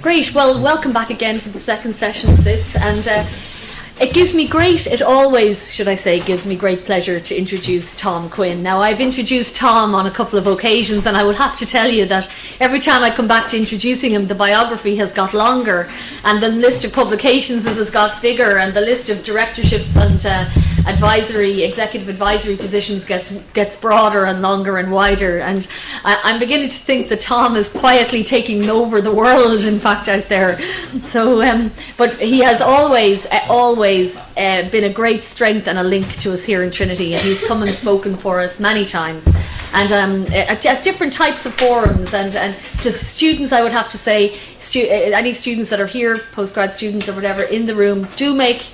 Great. Well, welcome back again for the second session of this, and it always, should I say, gives me great pleasure to introduce Tom Quinn. Now, I've introduced Tom on a couple of occasions, and I would have to tell you that every time I come back to introducing him, the biography has got longer, and the list of publications has got bigger, and the list of directorships and executive advisory positions gets broader and longer and wider, and I'm beginning to think that Tom is quietly taking over the world, in fact, out there. So, but he has always been a great strength and a link to us here in Trinity, and he's come and spoken for us many times, and at different types of forums, and to students, I would have to say, any students that are here, postgrad students or whatever, in the room, do make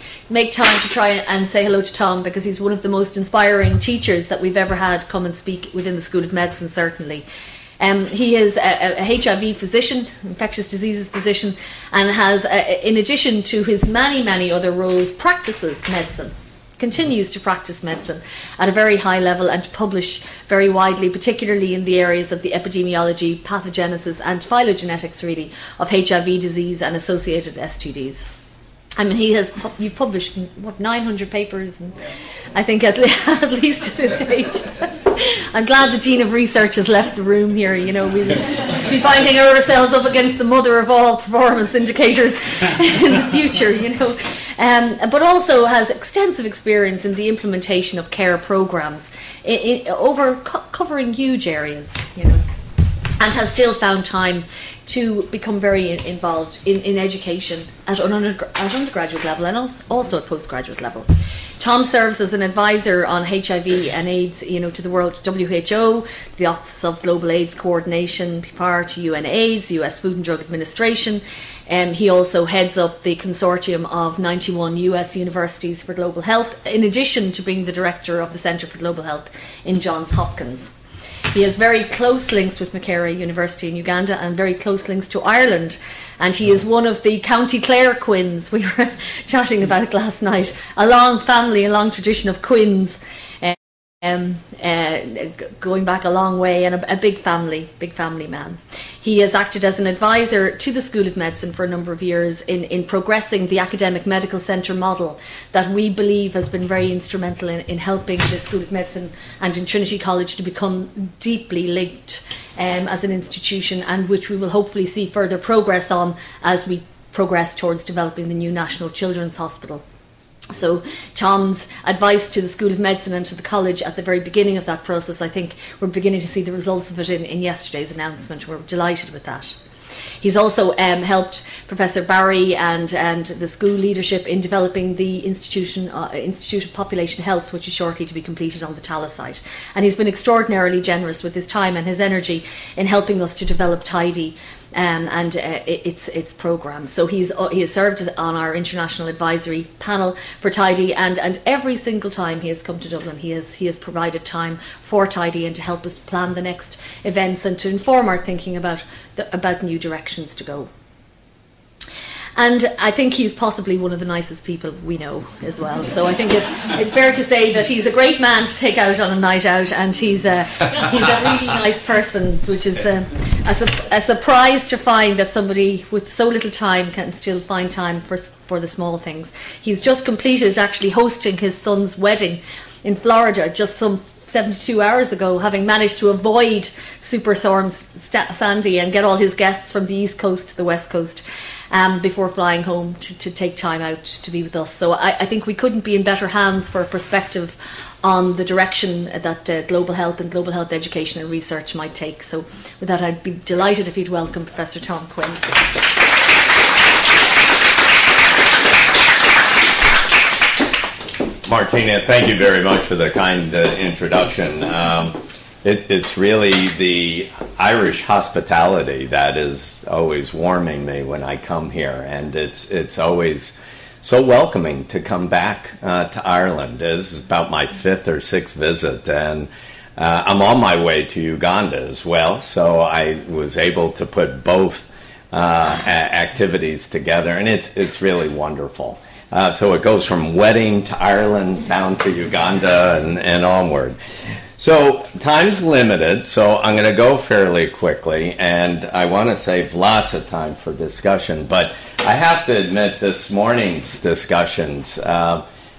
time to try and say hello to Tom, because he's one of the most inspiring teachers that we've ever had come and speak within the School of Medicine, certainly. He is a HIV physician, infectious diseases physician, and has, in addition to his many other roles, practices medicine, continues to practice medicine at a very high level and to publish very widely, particularly in the areas of the epidemiology, pathogenesis and phylogenetics, really, of HIV disease and associated STDs. I mean, you've published, 900 papers, and I think at least at this stage. I'm glad the Dean of Research has left the room here. You know, we'll be binding ourselves up against the mother of all performance indicators in the future, you know. But also has extensive experience in the implementation of care programs covering huge areas, you know, and has still found time to become very involved in education at undergraduate level and also at postgraduate level. Tom serves as an advisor on HIV and AIDS, you know, to the World WHO, the Office of Global AIDS Coordination, PPAR, to UNAIDS, US Food and Drug Administration. He also heads up the consortium of 91 US universities for global health, in addition to being the director of the Centre for Global Health in Johns Hopkins. He has very close links with Makerere University in Uganda and very close links to Ireland. And he is one of the County Clare Quins we were chatting about last night. A long family, a long tradition of Quins, going back a long way, and a big family man. He has acted as an advisor to the School of Medicine for a number of years in progressing the academic medical centre model that we believe has been very instrumental in helping the School of Medicine and in Trinity College to become deeply linked as an institution, and which we will hopefully see further progress on as we progress towards developing the new National Children's Hospital. So Tom's advice to the School of Medicine and to the college at the very beginning of that process, I think we're beginning to see the results of it in yesterday's announcement. We're delighted with that. He's also helped Professor Barry and the school leadership in developing the Institute of Population Health, which is shortly to be completed on the Tallaght site. And he's been extraordinarily generous with his time and his energy in helping us to develop Tidy and its programme. So he has served on our international advisory panel for Tidy, and every single time he has come to Dublin, he has provided time for Tidy and to help us plan the next events and to inform our thinking about new directions to go. And I think he's possibly one of the nicest people we know as well. So I think it's fair to say that he's a great man to take out on a night out, and he's a really nice person, which is a surprise to find that somebody with so little time can still find time for the small things. He's just completed actually hosting his son's wedding in Florida just some 72 hours ago, having managed to avoid Superstorm Sandy and get all his guests from the East Coast to the West Coast before flying home to take time out to be with us. So I think we couldn't be in better hands for a perspective on the direction that global health and global health education and research might take. So with that, I'd be delighted if you'd welcome Professor Tom Quinn. Martina, thank you very much for the kind introduction. It's really the Irish hospitality that is always warming me when I come here, and it's always so welcoming to come back to Ireland. This is about my 5th or 6th visit, and I'm on my way to Uganda as well, so I was able to put both activities together, and it's really wonderful. So it goes from wedding to Ireland down to Uganda and onward. So time's limited, so I'm going to go fairly quickly, and I want to save lots of time for discussion. But I have to admit this morning's discussions,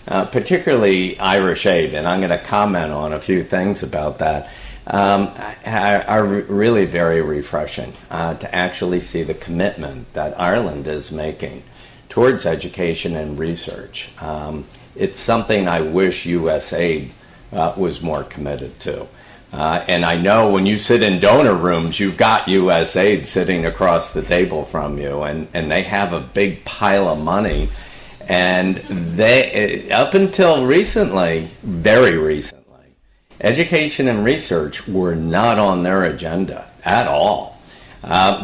particularly Irish Aid, and I'm going to comment on a few things about that, are really very refreshing to actually see the commitment that Ireland is making towards education and research. It's something I wish U.S. Aid was more committed to. And I know when you sit in donor rooms, you've got U.S. Aid sitting across the table from you, and they have a big pile of money. And they, up until recently, very recently, education and research were not on their agenda at all.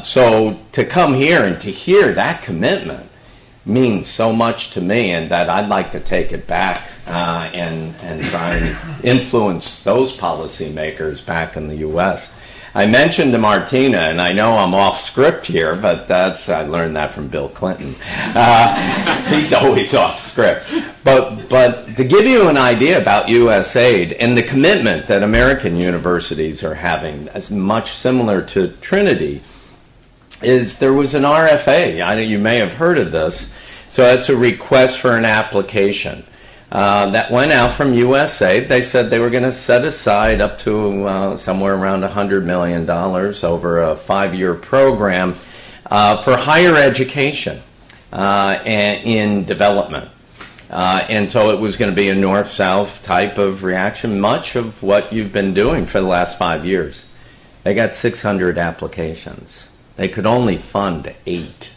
So to come here and to hear that commitment means so much to me, and that I'd like to take it back and try and influence those policymakers back in the U.S. I mentioned to Martina, and I know I'm off script here, but I learned that from Bill Clinton. He's always off script. But to give you an idea about U.S. Aid and the commitment that American universities are having, as much similar to Trinity, is there was an RFA. I know you may have heard of this. So it's a request for an application that went out from USAID. They said they were going to set aside up to somewhere around $100 million over a 5-year program for higher education in development. And so it was going to be a north-south type of reaction, much of what you've been doing for the last 5 years. They got 600 applications. They could only fund 8.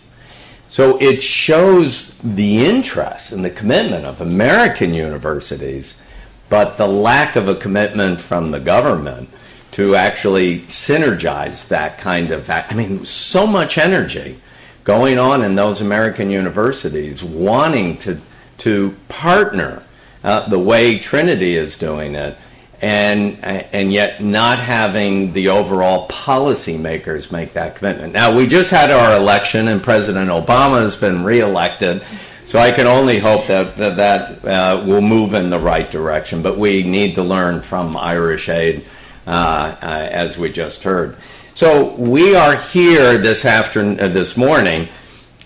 So it shows the interest and the commitment of American universities, but the lack of a commitment from the government to actually synergize that kind of act. I mean, so much energy going on in those American universities wanting to partner the way Trinity is doing it, and yet not having the overall policymakers make that commitment. Now, we just had our election, and President Obama has been reelected, so I can only hope that will move in the right direction. But we need to learn from Irish Aid, as we just heard. So we are here this morning,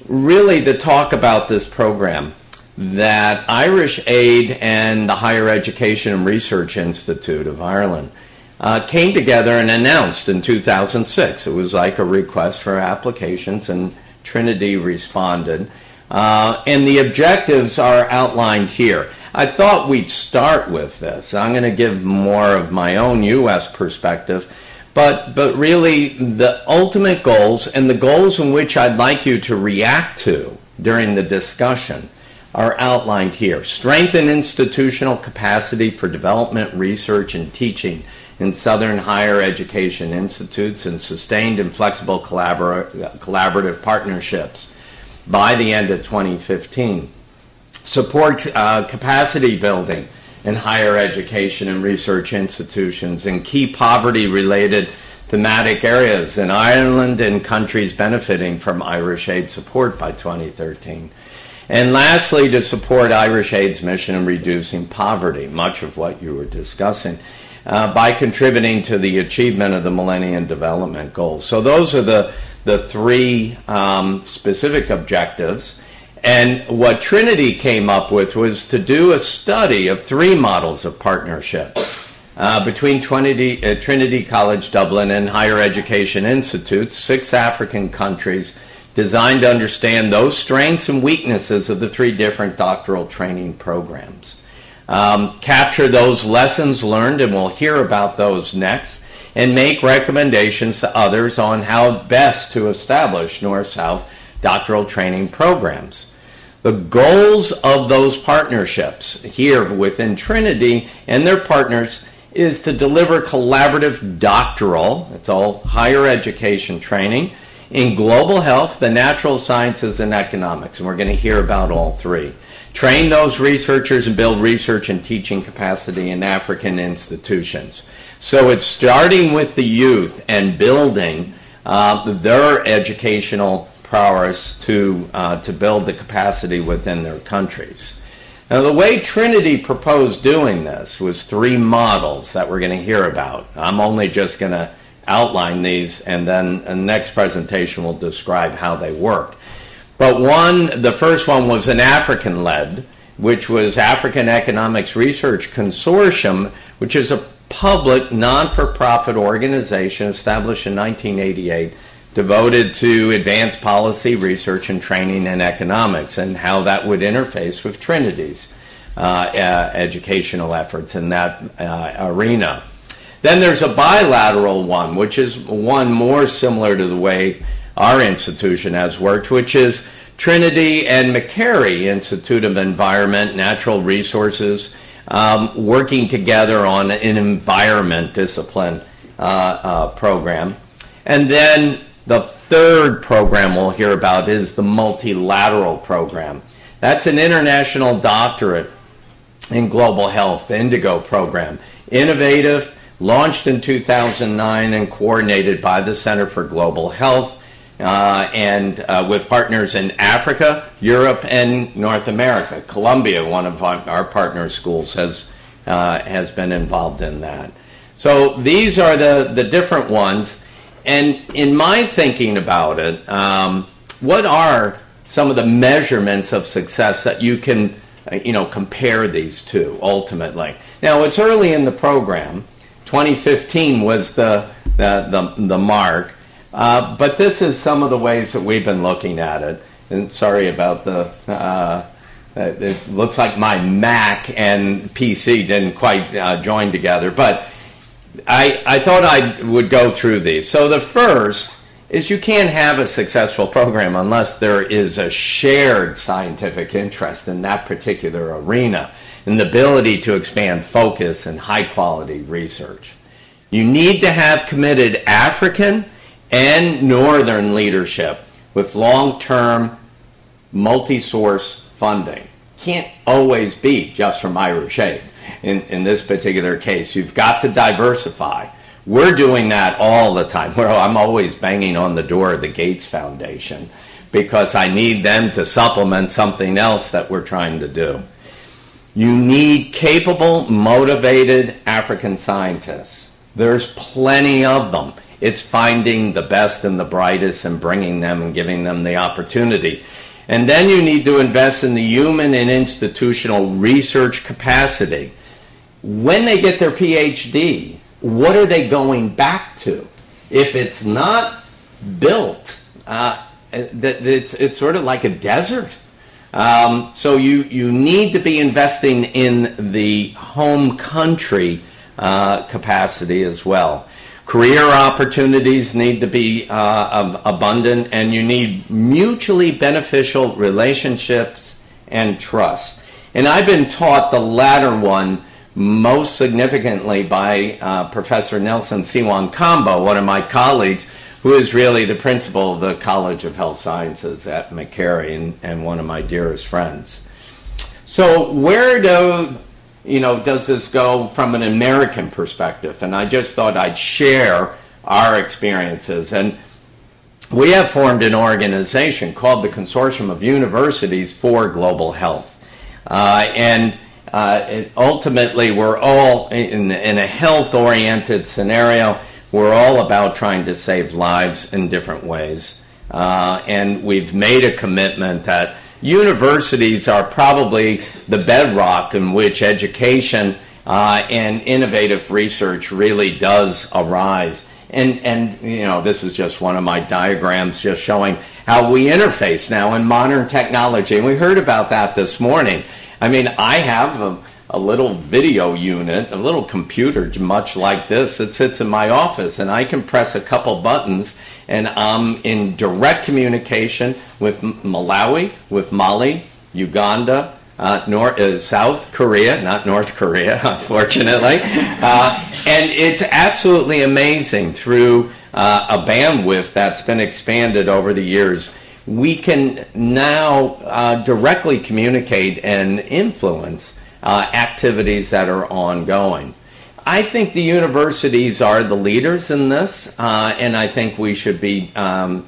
really to talk about this program that Irish Aid and the Higher Education and Research Institute of Ireland came together and announced in 2006. It was like a request for applications, and Trinity responded. And the objectives are outlined here. I thought we'd start with this. I'm going to give more of my own U.S. perspective, but really the ultimate goals and the goals in which I'd like you to react to during the discussion are outlined here. Strengthen institutional capacity for development, research, and teaching in Southern higher education institutes, and sustained and flexible collaborative partnerships by the end of 2015. Support capacity building in higher education and research institutions in key poverty-related thematic areas in Ireland and countries benefiting from Irish Aid support by 2013. And lastly, to support Irish Aid's mission in reducing poverty, much of what you were discussing, by contributing to the achievement of the Millennium Development Goals. So those are the three specific objectives. And what Trinity came up with was to do a study of 3 models of partnership between Trinity College Dublin and higher education institutes, 6 African countries, designed to understand those strengths and weaknesses of the 3 different doctoral training programs. Capture those lessons learned, and we'll hear about those next, and make recommendations to others on how best to establish North-South doctoral training programs. The goals of those partnerships here within Trinity and their partners is to deliver collaborative doctoral, it's all higher education training, in global health, the natural sciences, and economics, and we're going to hear about all 3. Train those researchers and build research and teaching capacity in African institutions. So it's starting with the youth and building their educational prowess to build the capacity within their countries. Now, the way Trinity proposed doing this was 3 models that we're going to hear about. I'm only just going to outline these, and then the next presentation will describe how they worked. But the first one was an African-led, which was African Economics Research Consortium, which is a public, non-for-profit organization established in 1988, devoted to advanced policy, research, and training in economics, and how that would interface with Trinity's educational efforts in that arena. Then there's a bilateral one, which is one more similar to the way our institution has worked, which is Trinity and Makerere Institute of Environment, Natural Resources, working together on an environment discipline program. And then the third program we'll hear about is the multilateral program. That's an international doctorate in global health, the Indigo program. Innovative, launched in 2009 and coordinated by the Center for Global Health and with partners in Africa, Europe, and North America. Columbia, one of our partner schools, has been involved in that. So these are the different ones. And in my thinking about it, what are some of the measurements of success that you can, compare these to ultimately? Now, it's early in the program. 2015 was the mark, but this is some of the ways that we've been looking at it. And sorry about it looks like my Mac and PC didn't quite join together, but I thought I would go through these. So the first is you can't have a successful program unless there is a shared scientific interest in that particular arena and the ability to expand focus and high-quality research. You need to have committed African and Northern leadership with long-term multi-source funding. Can't always be just from Irish aid. In this particular case, you've got to diversify. We're doing that all the time. I'm always banging on the door of the Gates Foundation because I need them to supplement something else that we're trying to do. You need capable, motivated African scientists. There's plenty of them. It's finding the best and the brightest and bringing them and giving them the opportunity. And then you need to invest in the human and institutional research capacity. When they get their PhD, what are they going back to? If it's not built, it's sort of like a desert. So you need to be investing in the home country capacity as well. Career opportunities need to be abundant, and you need mutually beneficial relationships and trust. And I've been taught the latter one most significantly by Professor Nelson Siwan-Kambo, one of my colleagues, who is really the principal of the College of Health Sciences at Makerere and one of my dearest friends. So where does this go from an American perspective? And I just thought I'd share our experiences. And we have formed an organization called the Consortium of Universities for Global Health. Ultimately, we're all in a health-oriented scenario. We're all about trying to save lives in different ways. And we've made a commitment that universities are probably the bedrock in which education and innovative research really does arise. And this is just one of my diagrams just showing how we interface now in modern technology. And we heard about that this morning. I mean, I have a little video unit, a little computer much like this. It sits in my office, and I can press a couple buttons, and I'm in direct communication with Malawi, with Mali, Uganda, South Korea, not North Korea, unfortunately. And it's absolutely amazing through a bandwidth that's been expanded over the years. We can now directly communicate and influence activities that are ongoing. I think the universities are the leaders in this, and I think we should be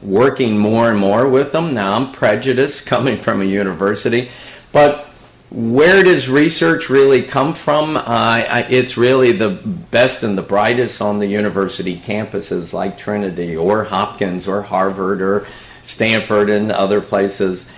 working more and more with them. Now, I'm prejudiced coming from a university, but where does research really come from? It's really the best and the brightest on the university campuses like Trinity or Hopkins or Harvard or Stanford and other places.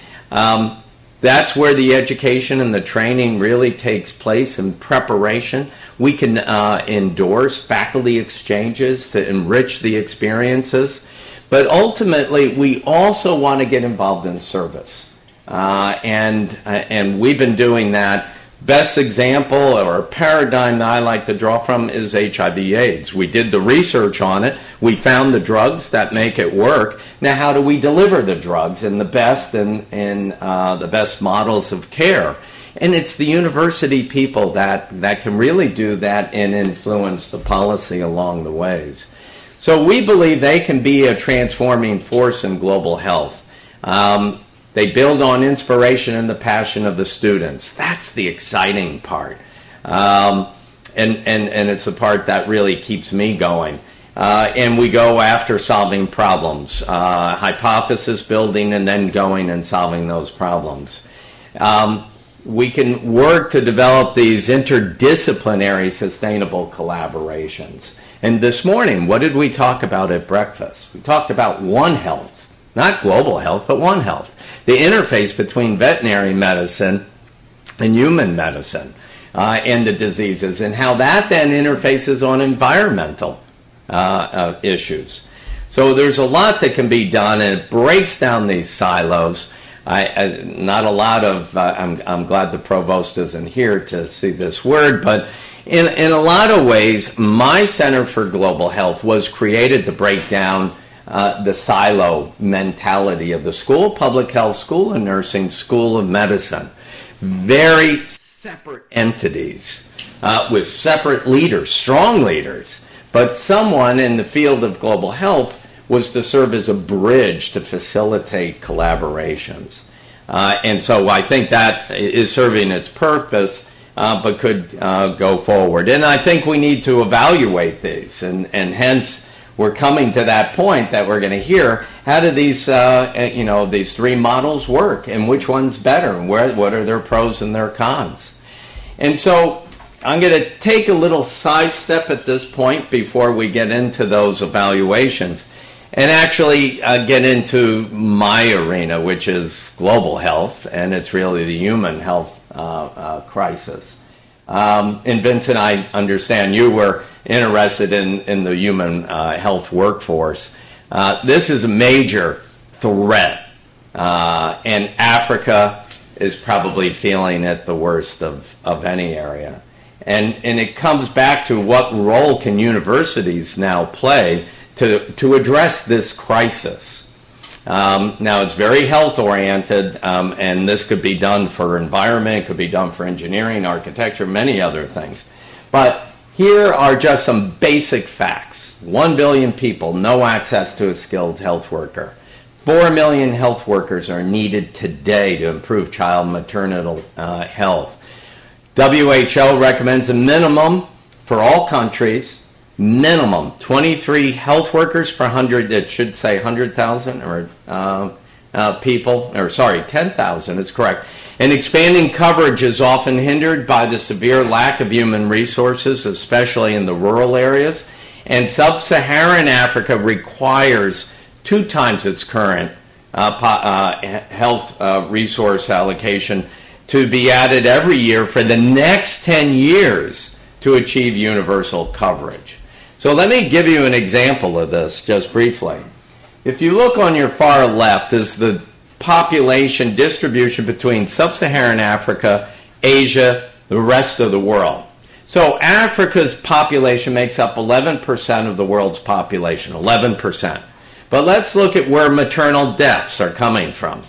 That's where the education and the training really takes place in preparation. We can endorse faculty exchanges to enrich the experiences, but ultimately we also want to get involved in service. And we've been doing that. Best example or paradigm that I like to draw from is HIV/AIDS. We did the research on it. We found the drugs that make it work. Now, how do we deliver the drugs in the best and the best models of care? And it's the university people that can really do that and influence the policy along the ways. So we believe they can be a transforming force in global health. They build on inspiration and the passion of the students. That's the exciting part. And it's the part that really keeps me going. And we go after solving problems, hypothesis building, and then going and solving those problems. We can work to develop these interdisciplinary sustainable collaborations. And this morning, what did we talk about at breakfast? We talked about One Health, not global health, but One Health. The interface between veterinary medicine and human medicine and the diseases, and how that then interfaces on environmental issues. So there's a lot that can be done, and it breaks down these silos. Not a lot of, I'm glad the provost isn't here to see this word, but in a lot of ways, my Center for Global Health was created to break down the silo mentality of the School of Public Health, School of Nursing, School of Medicine. Very separate entities with separate leaders, strong leaders, but someone in the field of global health was to serve as a bridge to facilitate collaborations. And so I think that is serving its purpose, but could go forward. And I think we need to evaluate these, and hence we're coming to that point that we're going to hear. How do these, these three models work, and which one's better, and what are their pros and their cons? And so I'm going to take a little sidestep at this point before we get into those evaluations, and actually get into my arena, which is global health, and it's really the human health crisis. And Vincent, I understand you were interested in the human health workforce. This is a major threat, and Africa is probably feeling it the worst of any area. And it comes back to what role can universities now play to address this crisis. Now, it's very health-oriented, and this could be done for environment, it could be done for engineering, architecture, many other things. But here are just some basic facts. 1 billion people, no access to a skilled health worker. 4 million health workers are needed today to improve child maternal health. WHO recommends a minimum for all countries, minimum 23 health workers per 100, it should say 100,000 or people, or sorry, 10,000 is correct. And expanding coverage is often hindered by the severe lack of human resources, especially in the rural areas. And sub-Saharan Africa requires 2 times its current health resource allocation to be added every year for the next 10 years to achieve universal coverage. So let me give you an example of this just briefly. If you look on your far left is the population distribution between sub-Saharan Africa, Asia, the rest of the world. So Africa's population makes up 11% of the world's population, 11%. But let's look at where maternal deaths are coming from.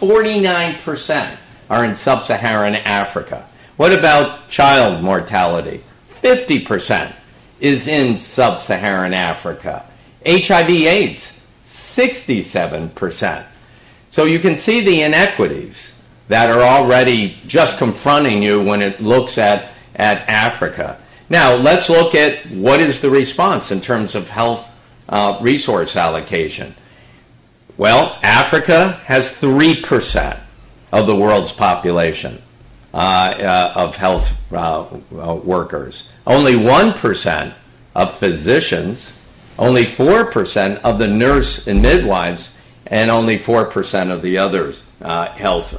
49% are in sub-Saharan Africa. What about child mortality? 50% is in sub-Saharan Africa. HIV/AIDS, 67%. So you can see the inequities that are already just confronting you when it looks at Africa. Now, let's look at what is the response in terms of health resource allocation. Well, Africa has 3% of the world's population of health workers. Only 1% of physicians, only 4% of the nurse and midwives, and only 4% of the others health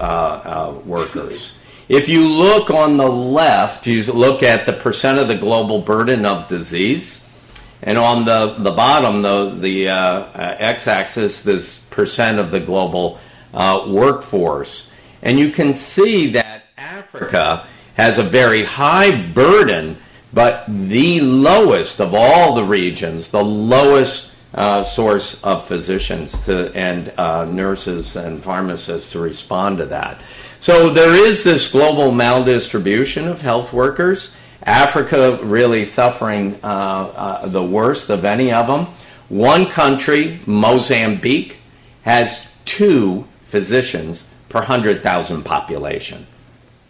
workers. If you look on the left, you look at the percent of the global burden of disease, and on the bottom, the x-axis, this percent of the global workforce. And you can see that Africa has a very high burden, but the lowest of all the regions, the lowest source of physicians and nurses and pharmacists to respond to that. So there is this global maldistribution of health workers. Africa really suffering the worst of any of them. One country, Mozambique, has 2 physicians per 100,000 population.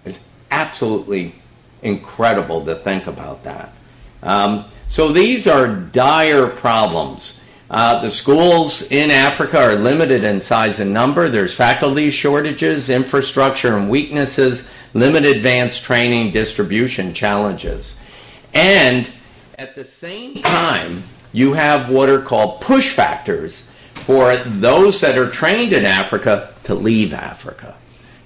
It's absolutely incredible to think about that. So these are dire problems. The schools in Africa are limited in size and number. There's faculty shortages, infrastructure and weaknesses, limited advanced training, distribution challenges. And at the same time, you have what are called push factors for those that are trained in Africa to leave Africa.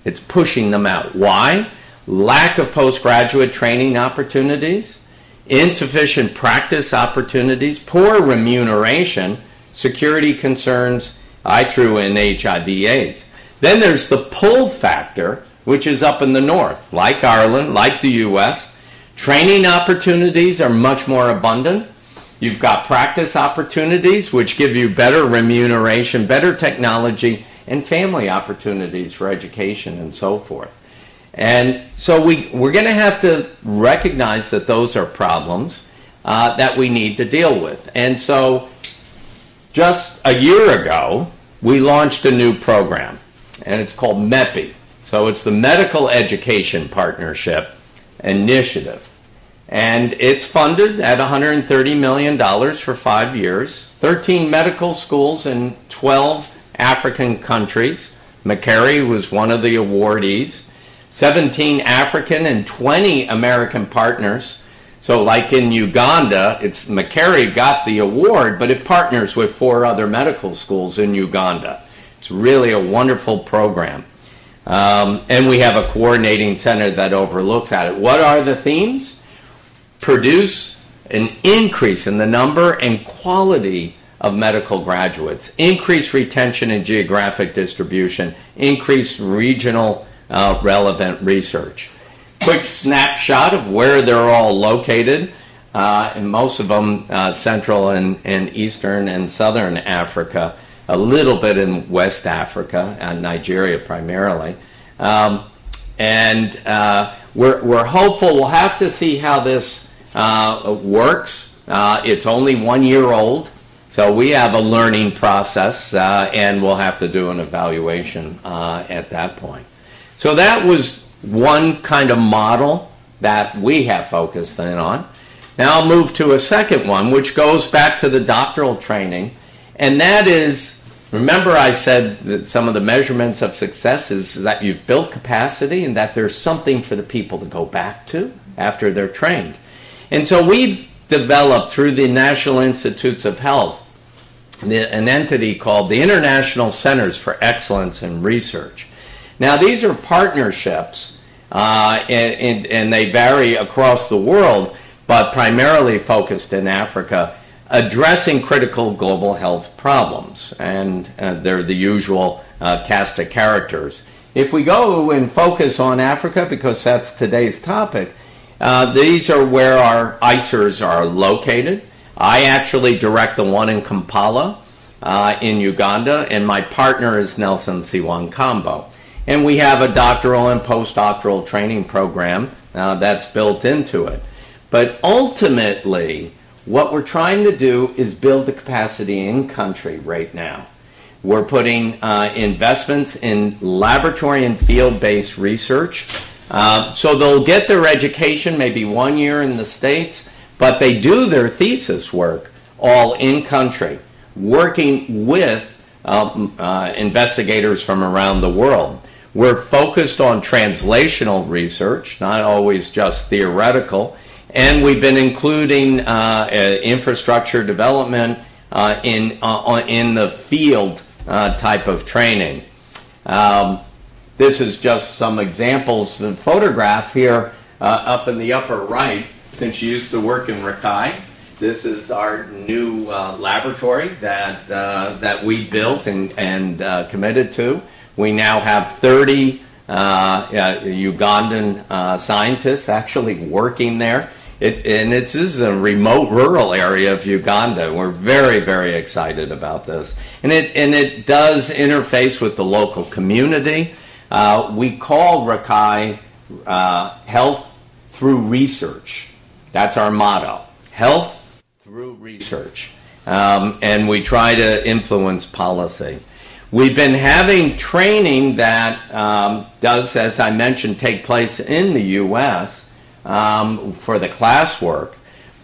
It's pushing them out. Why? Lack of postgraduate training opportunities, insufficient practice opportunities, poor remuneration, security concerns. I threw in HIV/AIDS. Then there's the pull factor, which is up in the north, like Ireland, like the U.S. Training opportunities are much more abundant. You've got practice opportunities, which give you better remuneration, better technology, and family opportunities for education and so forth. And so we're going to have to recognize that those are problems that we need to deal with. And so just a year ago, we launched a new program, and it's called MEPI. So it's the Medical Education Partnership Initiative. And it's funded at $130 million for 5 years, 13 medical schools in 12 African countries. Makerere was one of the awardees. 17 African and 20 American partners. So like in Uganda, it's Makerere got the award, but it partners with 4 other medical schools in Uganda. It's really a wonderful program. And we have a coordinating center that overlooks at it. What are the themes? Produce an increase in the number and quality of medical graduates, increase retention and geographic distribution, increase regional relevant research. Quick snapshot of where they're all located, and most of them Central and Eastern and Southern Africa, a little bit in West Africa, and Nigeria primarily. And we're hopeful. We'll have to see how this works. It's only 1 year old, so we have a learning process, and we'll have to do an evaluation at that point. So that was one kind of model that we have focused in on. Now I'll move to a second one, which goes back to the doctoral training, and that is, remember I said that some of the measurements of success is that you've built capacity and that there's something for the people to go back to after they're trained. And so we've developed through the National Institutes of Health an entity called the International Centers for Excellence in Research. Now these are partnerships, and they vary across the world, but primarily focused in Africa, addressing critical global health problems. And they're the usual cast of characters. If we go and focus on Africa, because that's today's topic, these are where our ICERs are located. I actually direct the one in Kampala in Uganda, and my partner is Nelson Siwankambo. And we have a doctoral and postdoctoral training program that's built into it. But ultimately, what we're trying to do is build the capacity in country right now. We're putting investments in laboratory and field-based research So they'll get their education maybe 1 year in the States, but they do their thesis work all in country, working with investigators from around the world. We're focused on translational research, not always just theoretical, and we've been including infrastructure development in the field type of training. This is just some examples. The photograph here up in the upper right, since you used to work in Rakai, this is our new laboratory that we built and committed to. We now have 30 Ugandan scientists actually working there. This is a remote rural area of Uganda. We're very, very excited about this. And it does interface with the local community. We call Rakai health through research. That's our motto. Health through research. And we try to influence policy. We've been having training that does, as I mentioned, take place in the U.S. For the classwork.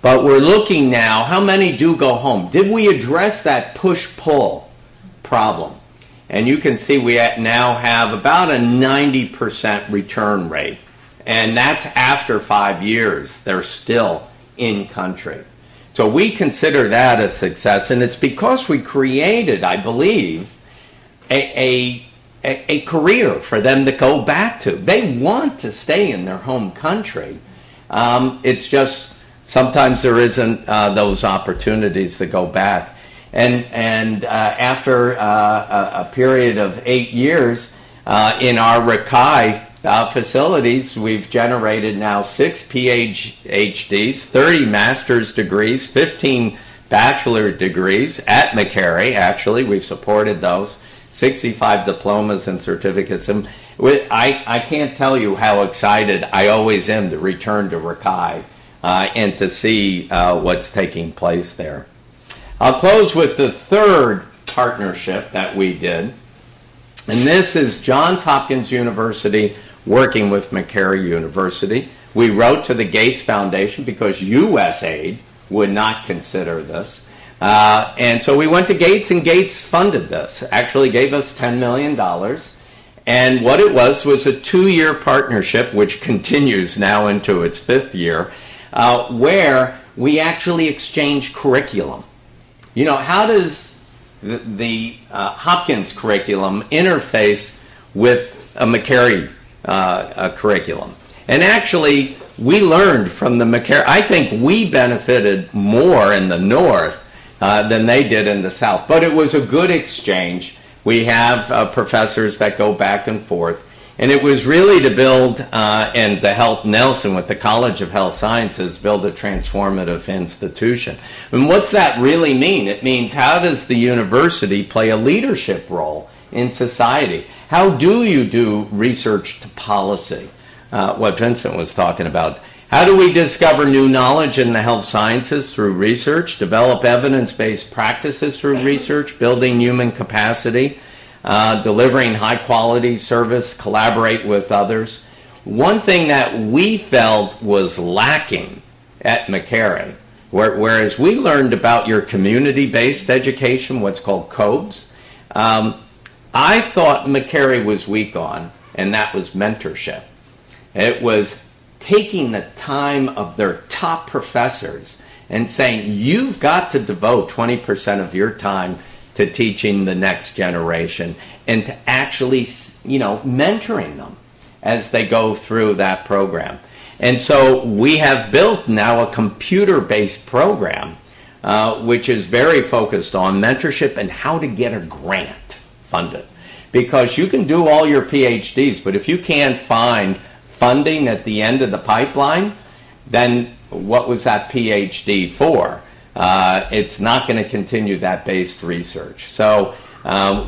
But we're looking now, how many do go home? Did we address that push-pull problem? And you can see we now have about a 90% return rate. And that's after 5 years. They're still in country. So we consider that a success. And it's because we created, I believe, a career for them to go back to. They want to stay in their home country. It's just sometimes there isn't those opportunities to go back. And after a period of 8 years in our Rakai facilities, we've generated now 6 PhDs, 30 master's degrees, 15 bachelor degrees at Makerere. Actually, we've supported those, 65 diplomas and certificates. And I can't tell you how excited I always am to return to Rakai and to see what's taking place there. I'll close with the third partnership that we did, and this is Johns Hopkins University working with Makerere University. We wrote to the Gates Foundation because USAID would not consider this. And so we went to Gates, and Gates funded this, actually gave us $10 million. And what it was a 2-year partnership, which continues now into its 5th year, where we actually exchange curriculum. You know, how does the Hopkins curriculum interface with a Makerere curriculum? And actually, we learned from the Makerere. I think we benefited more in the north than they did in the south. But it was a good exchange. We have professors that go back and forth. And it was really to build and to help Nelson with the College of Health Sciences build a transformative institution. And what's that really mean? It means how does the university play a leadership role in society? How do you do research to policy? What Vincent was talking about. How do we discover new knowledge in the health sciences through research, develop evidence-based practices through research, building human capacity, delivering high-quality service, collaborate with others? One thing that we felt was lacking at Makerere, whereas we learned about your community-based education, what's called COBES, I thought Makerere was weak on, and that was mentorship. It was taking the time of their top professors and saying, you've got to devote 20% of your time to teaching the next generation and to actually, mentoring them as they go through that program. And so we have built now a computer-based program which is very focused on mentorship and how to get a grant funded. Because you can do all your PhDs, but if you can't find funding at the end of the pipeline, then what was that PhD for? It's not going to continue that based research. So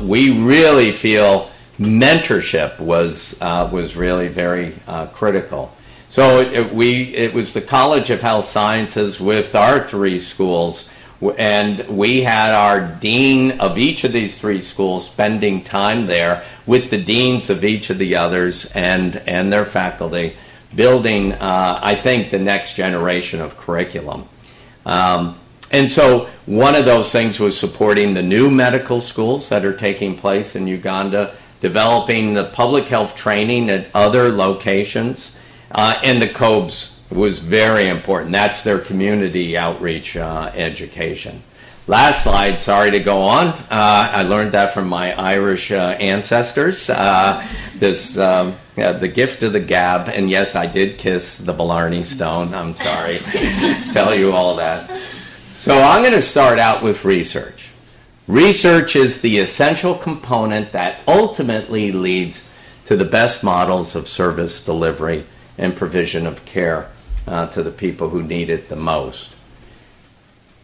we really feel mentorship was really very critical. So it was the College of Health Sciences with our 3 schools And we had our dean of each of these 3 schools spending time there with the deans of each of the others and their faculty, building, I think, the next generation of curriculum. And so one of those things was supporting the new medical schools that are taking place in Uganda, developing the public health training at other locations, and the COBES was very important. That's their community outreach education. Last slide, sorry to go on. I learned that from my Irish ancestors. The gift of the gab, and yes, I did kiss the Blarney Stone. I'm sorry to tell you all that. So I'm going to start out with research. Research is the essential component that ultimately leads to the best models of service delivery and provision of care to the people who need it the most.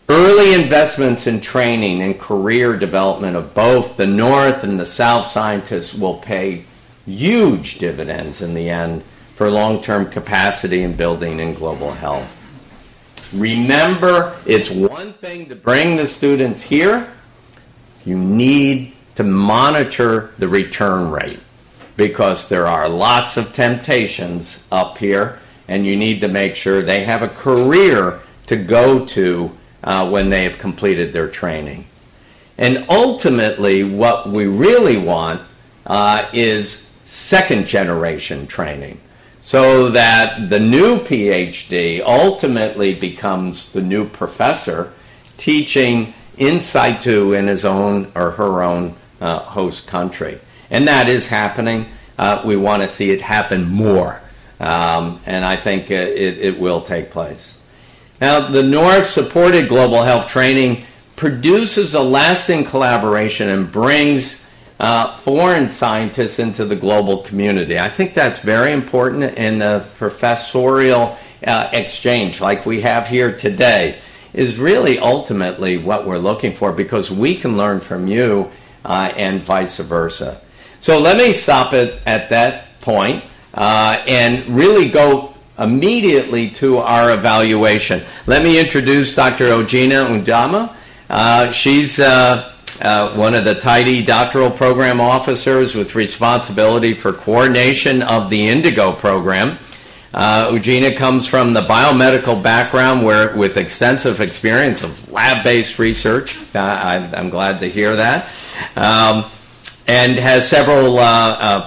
Early investments in training and career development of both the North and the South scientists will pay huge dividends in the end for long-term capacity and building in global health. Remember, it's one thing to bring the students here. You need to monitor the return rate because there are lots of temptations up here, and you need to make sure they have a career to go to when they have completed their training. And ultimately, what we really want is second-generation training, so that the new PhD ultimately becomes the new professor teaching in situ in his own or her own host country. And that is happening. We want to see it happen more. And I think it will take place. Now, the North-supported global health training produces a lasting collaboration and brings foreign scientists into the global community. I think that's very important in the professorial exchange like we have here today is really ultimately what we're looking for because we can learn from you and vice versa. So let me stop it at that point and really go immediately to our evaluation. Let me introduce Dr. Ogenna Uduma. She's one of the Tidy Doctoral Program officers with responsibility for coordination of the Indigo program. Ogenna comes from the biomedical background with extensive experience of lab-based research. I'm glad to hear that. And has several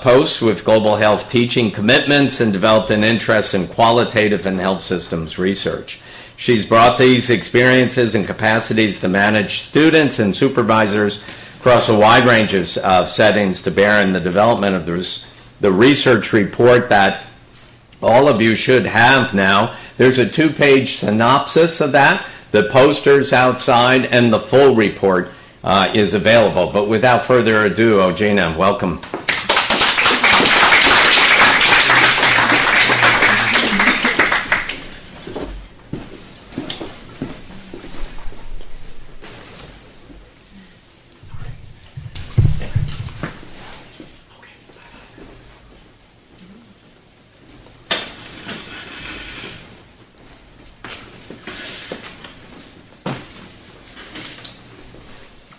posts with global health teaching commitments and developed an interest in qualitative and health systems research. She's brought these experiences and capacities to manage students and supervisors across a wide range of settings to bear in the development of the research report that all of you should have now. There's a 2-page synopsis of that, the posters outside, and the full report is available. But without further ado, Ogenna, welcome.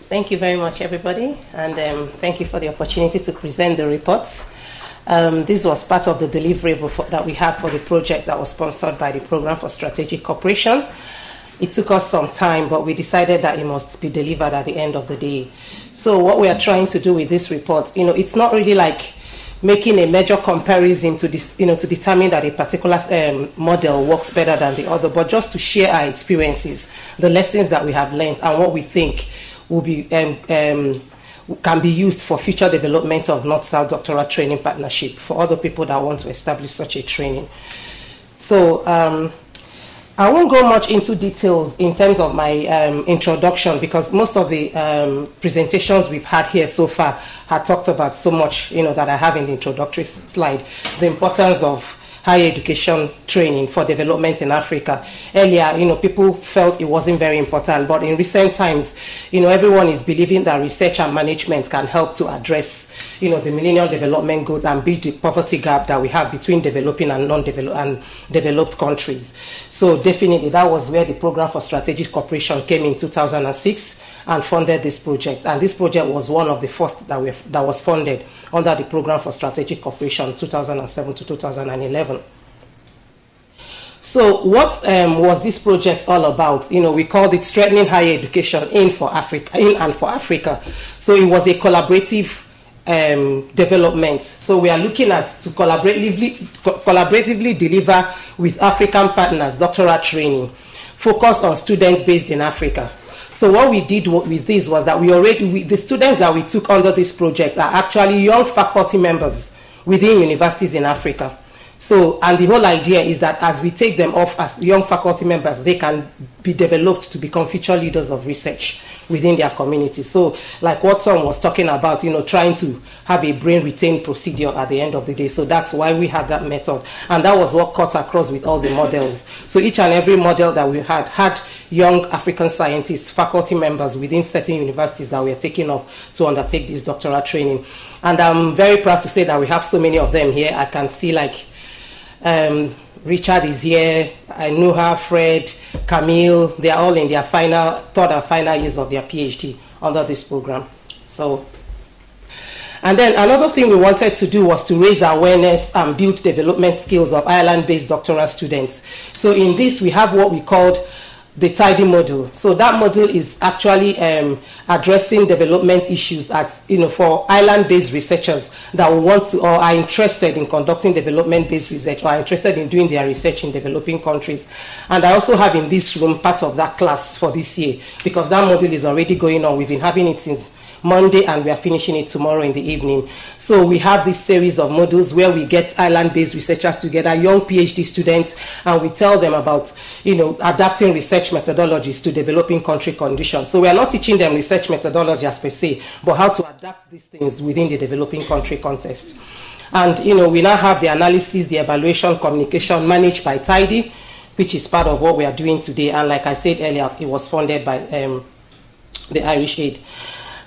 Thank you very much, everybody, and thank you for the opportunity to present the reports. This was part of the deliverable that we had for the project that was sponsored by the Program for Strategic Cooperation. It took us some time, but we decided that it must be delivered at the end of the day. So what we are trying to do with this report, it's not really like making a major comparison to this, to determine that a particular model works better than the other, but just to share our experiences, the lessons that we have learned, and what we think will be can be used for future development of North-South doctoral training partnership for other people that want to establish such a training. So I won't go much into details in terms of my introduction because most of the presentations we've had here so far have talked about so much, that I have in the introductory slide, the importance of higher education training for development in Africa. Earlier, people felt it wasn't very important, but in recent times, everyone is believing that research and management can help to address, the Millennium Development Goals and bridge the poverty gap that we have between developing and developed countries. So definitely that was where the Program for Strategic Cooperation came in 2006 and funded this project. And this project was one of the first that was funded under the Program for Strategic Cooperation 2007 to 2011. So what was this project all about? We called it Strengthening Higher Education in and for Africa. So it was a collaborative development. So we are looking at to collaboratively deliver with African partners doctoral training focused on students based in Africa. So what we did with this was that the students that we took under this project are actually young faculty members within universities in Africa. So, and the whole idea is that as we take them off as young faculty members, they can be developed to become future leaders of research within their community. So, like what Tom was talking about, trying to have a brain retained procedure at the end of the day. So that's why we had that method. And that was what cut across with all the models. So each and every model that we had young African scientists, faculty members within certain universities that were taking up to undertake this doctoral training. And I'm very proud to say that we have so many of them here. I can see Richard is here, Nuha, Fred, Camille, they are all in their third and final years of their PhD under this program. So, and then another thing we wanted to do was to raise awareness and build development skills of Ireland-based doctoral students. So in this we have what we called the TIDY model. So that model is actually addressing development issues as for island-based researchers that want to or are interested in conducting development-based research or are interested in doing their research in developing countries. And I also have in this room part of that class for this year because that model is already going on. We've been having it since Monday and we are finishing it tomorrow in the evening. So we have this series of modules where we get island-based researchers together, young PhD students, and we tell them about, adapting research methodologies to developing country conditions. So we are not teaching them research methodology as per se, but how to adapt these things within the developing country context. And, we now have the analysis, the evaluation, communication managed by TIDY, which is part of what we are doing today. And like I said earlier, it was funded by the Irish Aid.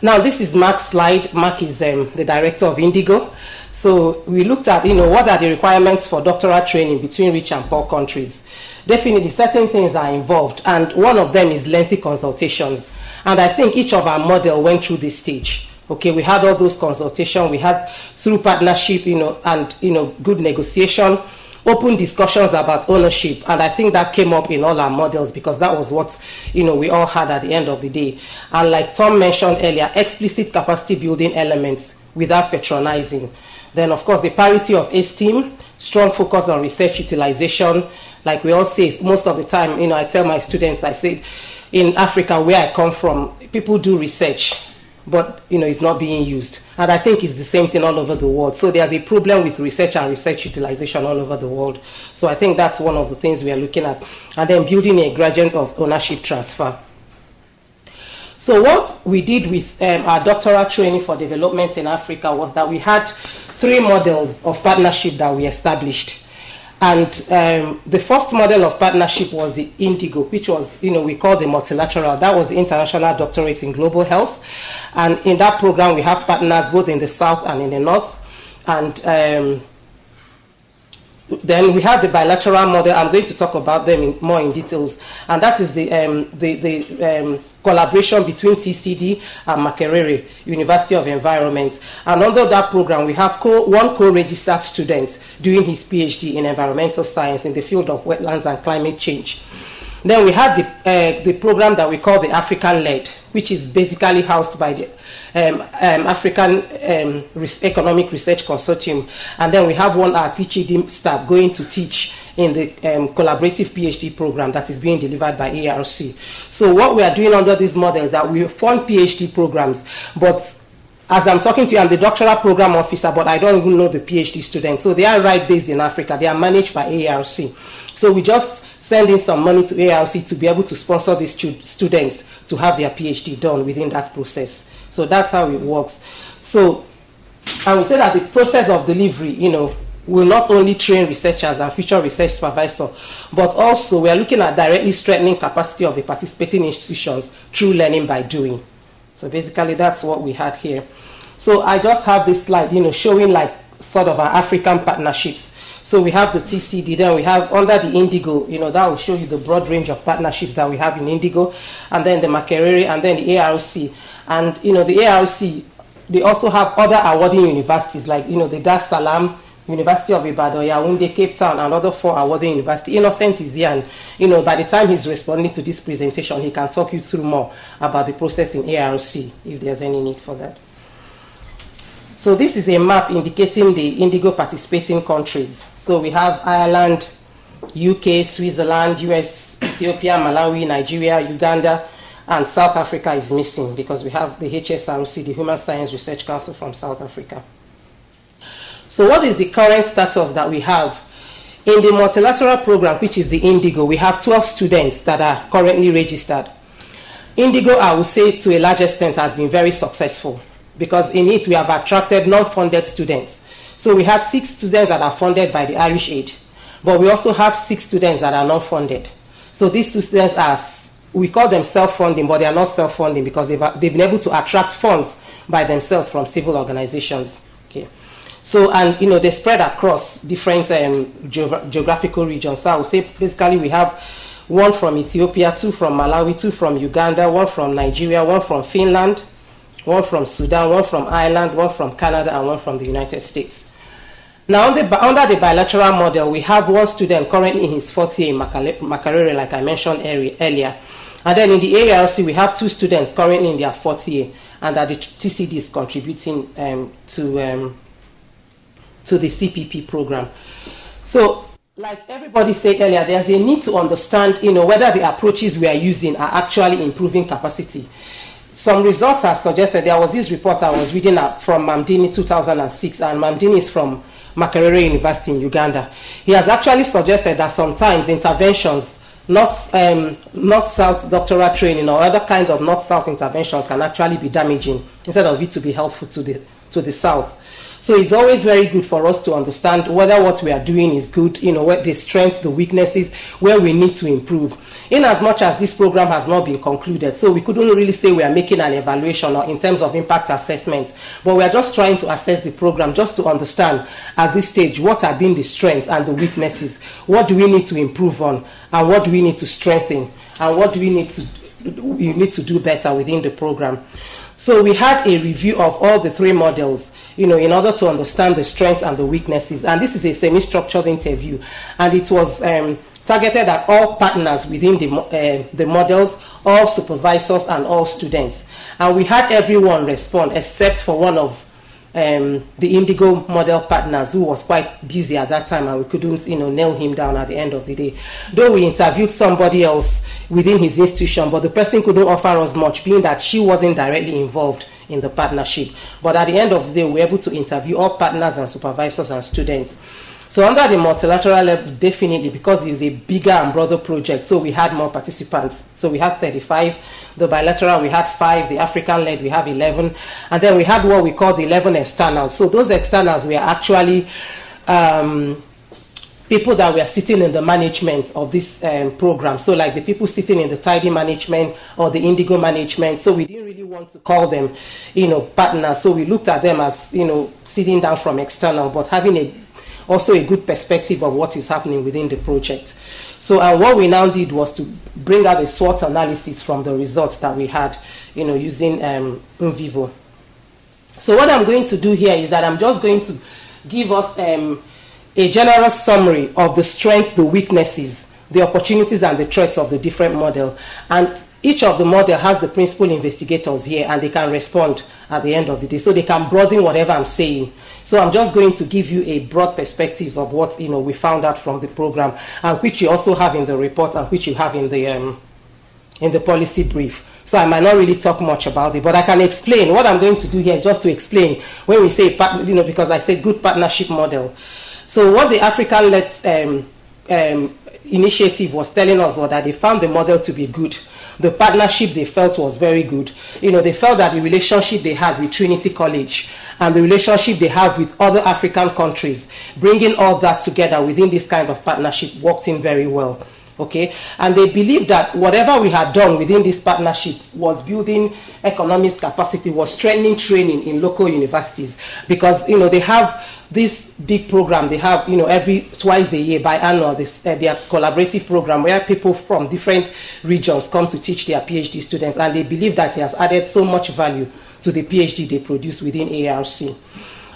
Now, this is Mark's slide. Mark is the director of Indigo. So we looked at, what are the requirements for doctoral training between rich and poor countries. Definitely, certain things are involved, and one of them is lengthy consultations. And I think each of our model went through this stage. Okay, we had all those consultations. We had through partnership, and good negotiation, open discussions about ownership, and I think that came up in all our models because that was what we all had at the end of the day. And like Tom mentioned earlier, explicit capacity building elements without patronizing. Then of course the parity of esteem, strong focus on research utilization. Like we all say most of the time, I tell my students, I say in Africa where I come from, people do research, but it's not being used. And I think it's the same thing all over the world. So there's a problem with research and research utilization all over the world. So I think that's one of the things we are looking at. And then building a gradient of ownership transfer. So what we did with our doctoral training for development in Africa was that we had 3 models of partnership that we established. And the first model of partnership was the Indigo, which was, we call the multilateral. That was the International Doctorate in Global Health. And in that program, we have partners both in the south and in the north. And then we have the bilateral model. I'm going to talk about them more in details. And that is the collaboration between TCD and Makerere, University of Environment. And under that program, we have one co-registered student doing his PhD in environmental science in the field of wetlands and climate change. Then we have the program that we call the African-led, which is basically housed by the African Economic Research Consortium. And then we have our teaching staff going to teach in the collaborative PhD program that is being delivered by ARC. So what we are doing under this model is that we fund PhD programs, but as I'm talking to you, I'm the doctoral program officer, but I don't even know the PhD students. So they are based in Africa. They are managed by ARC. So we just send in some money to ARC to be able to sponsor these students to have their PhD done within that process. So that's how it works. So I would say that the process of delivery, will not only train researchers and future research supervisors, but also we are looking at directly strengthening capacity of the participating institutions through learning by doing. So basically that's what we had here. So I just have this slide, showing like sort of our African partnerships. So we have the TCD, then we have under the Indigo, that will show you the broad range of partnerships that we have in Indigo, and then the Makerere, and then the ARC. And, the ARC, they also have other awarding universities like, the Dar es Salaam, University of Ibadan, Yaoundé, Cape Town, and other 4 awarding universities. Innocent is here, and, by the time he's responding to this presentation, he can talk you through more about the process in ARC, if there's any need for that. So this is a map indicating the Indigo participating countries. So we have Ireland, UK, Switzerland, US, Ethiopia, Malawi, Nigeria, Uganda, and South Africa is missing because we have the HSRC, the Human Science Research Council from South Africa. So what is the current status that we have? In the multilateral program, which is the Indigo, we have 12 students that are currently registered. Indigo, I would say to a large extent, has been very successful because in it we have attracted non-funded students. So we had 6 students that are funded by the Irish Aid, but we also have 6 students that are non-funded. So these 2 students are, we call them self-funding, but they are not self-funding because they've been able to attract funds by themselves from civil organizations. Okay. So, and they spread across different geographical regions. So I would say basically we have 1 from Ethiopia, 2 from Malawi, 2 from Uganda, 1 from Nigeria, 1 from Finland, 1 from Sudan, 1 from Ireland, 1 from Canada, and 1 from the United States. Now, under the bilateral model, we have 1 student currently in his 4th year in Makerere, like I mentioned earlier. And then in the ARC, we have 2 students currently in their 4th year, and that the TCD is contributing to the CPP program. So, like everybody said earlier, there's a need to understand, whether the approaches we are using are actually improving capacity. Some results are suggested. There was this report I was reading from Mamdini 2006, and Mamdini is from Makerere University in Uganda. He has actually suggested that sometimes interventions, north-south doctoral training or other kind of north-south interventions can actually be damaging instead of it to be helpful to the south. So it's always very good for us to understand whether what we are doing is good, what the strengths, the weaknesses, where we need to improve. In as much as this program has not been concluded, so we couldn't really say we are making an evaluation or in terms of impact assessment, but we are just trying to assess the program just to understand at this stage what have been the strengths and the weaknesses, what do we need to improve on, and what do we need to strengthen, and what do we need to do better within the program. So we had a review of all the 3 models, in order to understand the strengths and the weaknesses. And this is a semi-structured interview, and it was targeted at all partners within the models, all supervisors and all students. And we had everyone respond except for one of the Indigo model partners who was quite busy at that time, and we couldn't nail him down at the end of the day. Though we interviewed somebody else within his institution, but the person couldn't offer us much, being that she wasn't directly involved in the partnership. But at the end of the day, we were able to interview all partners and supervisors and students. So under the multilateral level, definitely, because it's a bigger and broader project, so we had more participants. So we had 35. The bilateral, we had 5. The African-led, we have 11. And then we had what we call the 11 externals. So those externals were actually people that were sitting in the management of this program. So like the people sitting in the Tidy management or the Indigo management. So we didn't really want to call them, partners. So we looked at them as, sitting down from external, but having also a good perspective of what is happening within the project. So what we now did was to bring out a SWOT analysis from the results that we had, using in vivo. So what I'm going to do here is that I'm just going to give us a general summary of the strengths, the weaknesses, the opportunities and the threats of the different model. And each of the model has the principal investigators here, and they can respond at the end of the day. So they can broaden whatever I'm saying. So I'm just going to give you a broad perspectives of what we found out from the program, and which you also have in the report and which you have in the policy brief. So I might not really talk much about it, but I can explain. What I'm going to do here just to explain when we say because I say good partnership model. So what the African-led initiative was telling us was that they found the model to be good. The partnership they felt was very good. They felt that the relationship they had with Trinity College and the relationship they have with other African countries, bringing all that together within this kind of partnership worked in very well. Okay, and they believed that whatever we had done within this partnership was building economics capacity, was strengthening training in local universities, because they have this big program they have twice a year, biannual, their collaborative program where people from different regions come to teach their PhD students, and they believe that it has added so much value to the PhD they produce within ARC.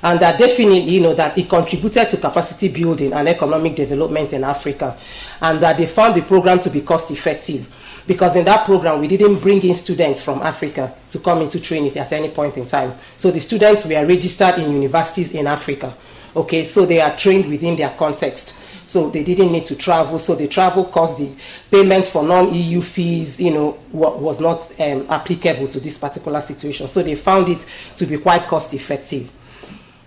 And that definitely, that it contributed to capacity building and economic development in Africa, and that they found the program to be cost effective, because in that program we didn't bring in students from Africa to come into Trinity at any point in time. So the students were registered in universities in Africa. Okay, so they are trained within their context. So they didn't need to travel. So the travel cost, the payments for non-EU fees, was not applicable to this particular situation. So they found it to be quite cost effective.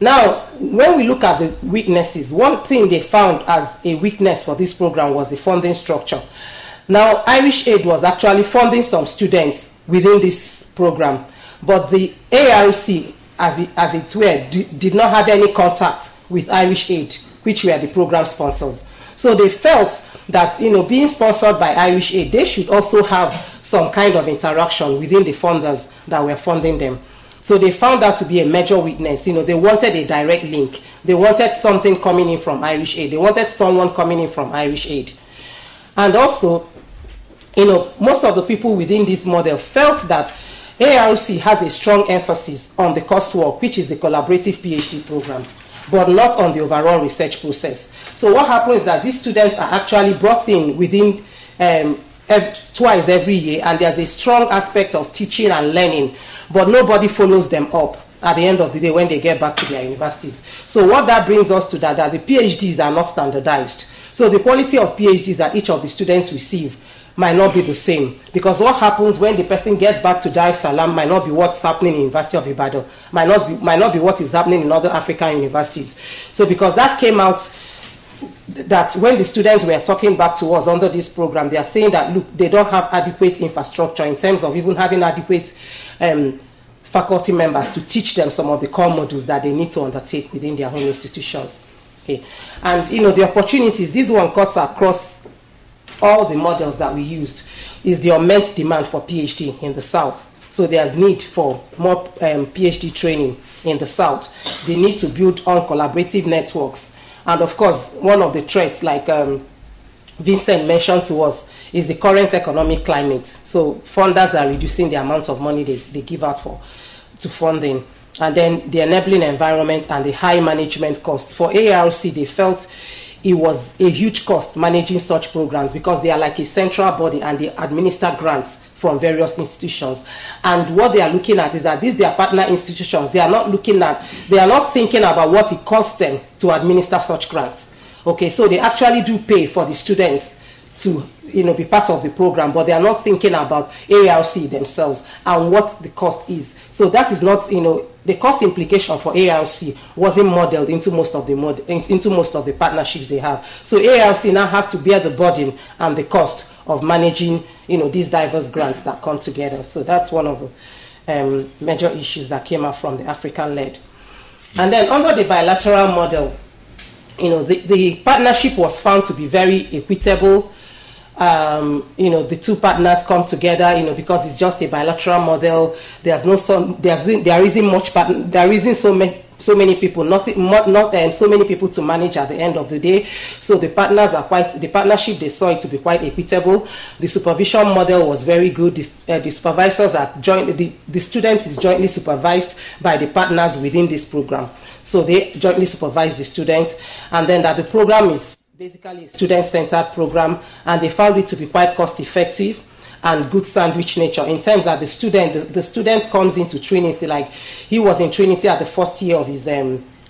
Now, when we look at the weaknesses, one thing they found as a weakness for this program was the funding structure. Now, Irish Aid was actually funding some students within this program, but the ARC, as it were, did not have any contact with Irish Aid, which were the program sponsors. So they felt that, being sponsored by Irish Aid, they should also have some kind of interaction within the funders that were funding them. So they found that to be a major weakness. They wanted a direct link. They wanted something coming in from Irish Aid. They wanted someone coming in from Irish Aid. And also, most of the people within this model felt that ARC has a strong emphasis on the coursework, which is the collaborative PhD program, but not on the overall research process. So what happens is that these students are actually brought in within twice every year, and there's a strong aspect of teaching and learning, but nobody follows them up at the end of the day when they get back to their universities. So what that brings us to that the PhDs are not standardized. So the quality of PhDs that each of the students receive might not be the same, because what happens when the person gets back to Dar es Salaam might not be what's happening in University of Ibadan, might not be what is happening in other African universities. So because that came out, that when the students were talking back to us under this program, they are saying that, look, they don't have adequate infrastructure in terms of even having adequate faculty members to teach them some of the core modules that they need to undertake within their own institutions. Okay, and the opportunities, this one cuts across all the models that we used, is the immense demand for PhD in the South. So there's need for more PhD training in the South. They need to build on collaborative networks. And of course, one of the threats, like Vincent mentioned to us, is the current economic climate. So funders are reducing the amount of money they give out to funding. And then the enabling environment and the high management costs. For ARC, they felt it was a huge cost managing such programs, because they are like a central body and they administer grants from various institutions. And what they are looking at is that these their partner institutions, they are not thinking about what it costs them to administer such grants. Okay, so they actually do pay for the students to be part of the program, but they are not thinking about ARC themselves and what the cost is. So that is not, the cost implication for ARC wasn't modeled into most of the partnerships they have. So ARC now have to bear the burden and the cost of managing these diverse grants that come together. So that's one of the major issues that came out from the African-led. And then under the bilateral model, the partnership was found to be very equitable. The two partners come together, because it's just a bilateral model. There isn't so many people, not so many people to manage at the end of the day. So the partnership, they saw it to be quite equitable. The supervision model was very good. The supervisors are the student is jointly supervised by the partners within this program. So they jointly supervise the student, and then that the program is basically a student-centered program, and they found it to be quite cost-effective and good sandwich nature, in terms that the student comes into Trinity, like he was in Trinity at the first year of his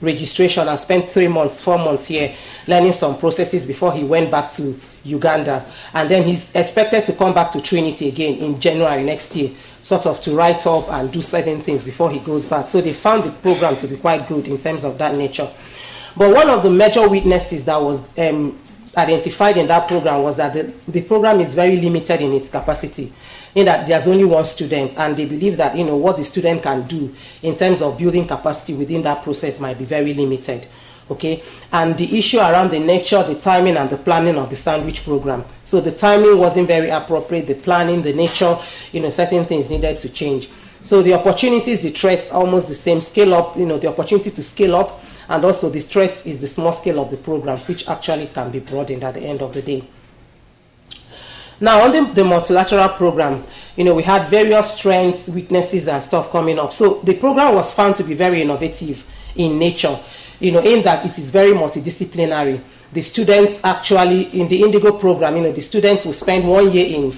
registration and spent 4 months here learning some processes before he went back to Uganda, and then he's expected to come back to Trinity again in January next year, sort of to write up and do certain things before he goes back. So they found the program to be quite good in terms of that nature. But one of the major weaknesses that was identified in that program was that the program is very limited in its capacity, in that there's only one student, and they believe that what the student can do in terms of building capacity within that process might be very limited. Okay, and the issue around the nature, the timing, and the planning of the sandwich program. So the timing wasn't very appropriate, the planning, the nature, certain things needed to change. So the opportunities, the threats, almost the same. Scale up, the opportunity to scale up, and also the threats is the small scale of the program, which actually can be broadened at the end of the day. Now, on the multilateral program, we had various strengths, weaknesses, and stuff coming up. So the program was found to be very innovative in nature, in that it is very multidisciplinary. The students actually, in the Indigo program, the students will spend 1 year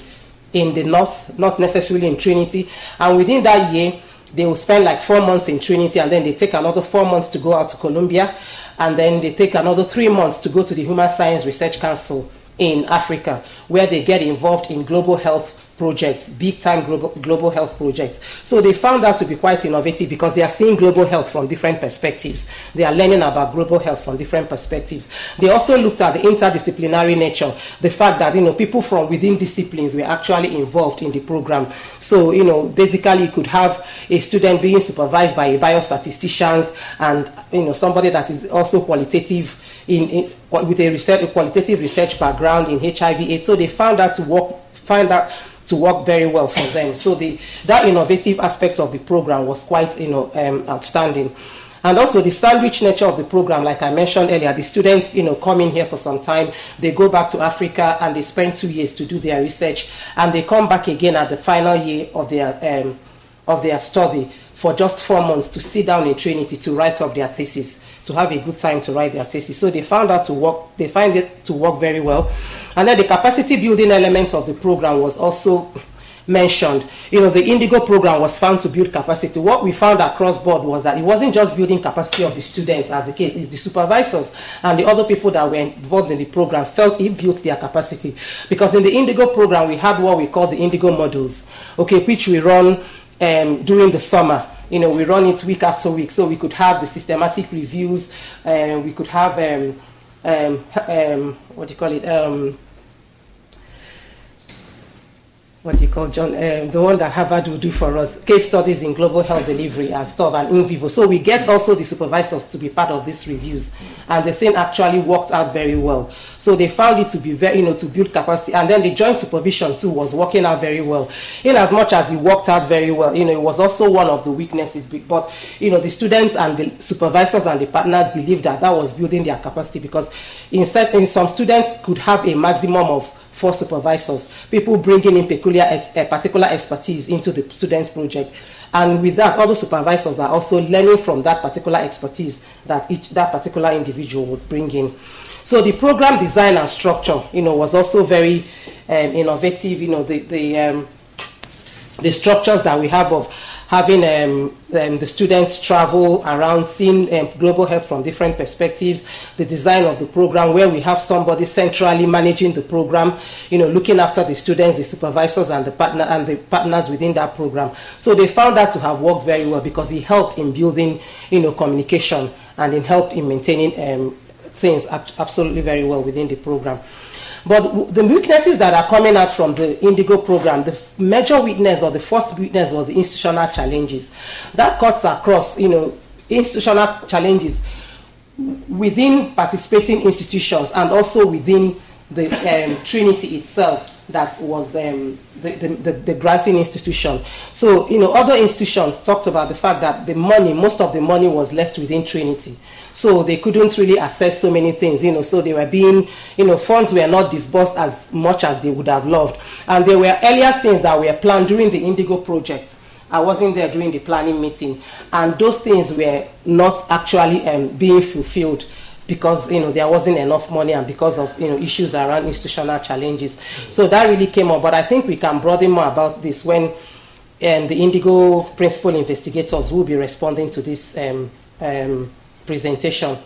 in the north, not necessarily in Trinity, and within that year, they will spend like 4 months in Trinity, and then they take another 4 months to go out to Columbia, and then they take another 3 months to go to the Human Science Research Council in Africa, where they get involved in global health projects, big time global health projects. So they found that to be quite innovative because they are seeing global health from different perspectives. They are learning about global health from different perspectives. They also looked at the interdisciplinary nature, the fact that people from within disciplines were actually involved in the program. So basically you could have a student being supervised by a biostatistician and somebody that is also qualitative with a qualitative research background in HIV/AIDS. So they found that to work very well for them. So that innovative aspect of the program was quite outstanding. And also the sandwich nature of the program, like I mentioned earlier, the students come in here for some time, they go back to Africa and they spend 2 years to do their research, and they come back again at the final year of their study for just 4 months to sit down in Trinity to write up their thesis, to have a good time to write their thesis. So they find it to work very well. And then the capacity building element of the program was also mentioned. The Indigo program was found to build capacity. What we found across board was that it wasn't just building capacity of the students, as the case is, the supervisors and the other people that were involved in the program felt it built their capacity. Because in the Indigo program, we had what we call the Indigo modules, which we run during the summer. We run it week after week, so we could have the systematic reviews, we could have the one that Harvard will do for us, case studies in global health delivery and stuff, and in vivo. So we get also the supervisors to be part of these reviews, and the thing actually worked out very well. So they found it to be very, to build capacity, and then the joint supervision too was working out very well. In as much as it worked out very well, it was also one of the weaknesses, but the students and the supervisors and the partners believed that was building their capacity, because in some students could have a maximum of 4 supervisors, people bringing in particular expertise into the students' project. And with that, other supervisors are also learning from that particular expertise that that particular individual would bring in. So the program design and structure, was also very innovative. The structures that we have of having the students travel around, seeing global health from different perspectives, the design of the program where we have somebody centrally managing the program, looking after the students, the supervisors, and the partners within that program. So they found that to have worked very well because it helped in building, communication, and it helped in maintaining things absolutely very well within the program. But the weaknesses that are coming out from the Indigo program, the major weakness or the first weakness was the institutional challenges. That cuts across, institutional challenges within participating institutions and also within the Trinity itself, that was the granting institution. So, other institutions talked about the fact that most of the money was left within Trinity. So they couldn't really assess so many things, so they were being, funds were not disbursed as much as they would have loved. And there were earlier things that were planned during the Indigo project. I wasn't there during the planning meeting, and those things were not actually being fulfilled because there wasn't enough money and because of issues around institutional challenges. So that really came up, but I think we can broaden more about this when the Indigo principal investigators will be responding to this presentation.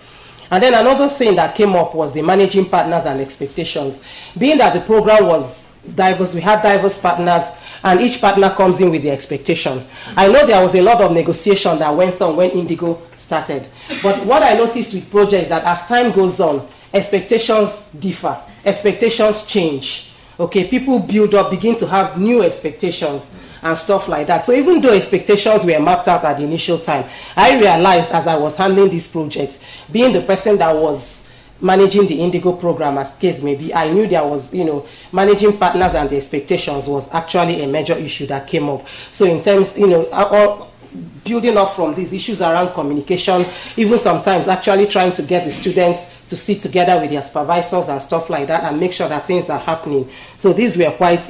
And then another thing that came up was the managing partners and expectations. Being that the program was diverse, we had diverse partners, and each partner comes in with the expectation. I know there was a lot of negotiation that went on when Indigo started, but what I noticed with projects is that as time goes on, expectations differ, expectations change. Okay, people build up, begin to have new expectations and stuff like that. So even though expectations were mapped out at the initial time, I realized as I was handling this project, being the person that was managing the Indigo program as case may be, I knew there was, managing partners and the expectations was actually a major issue that came up. So in terms, building up from these issues around communication, even sometimes actually trying to get the students to sit together with their supervisors and stuff like that and make sure that things are happening. So these were quite,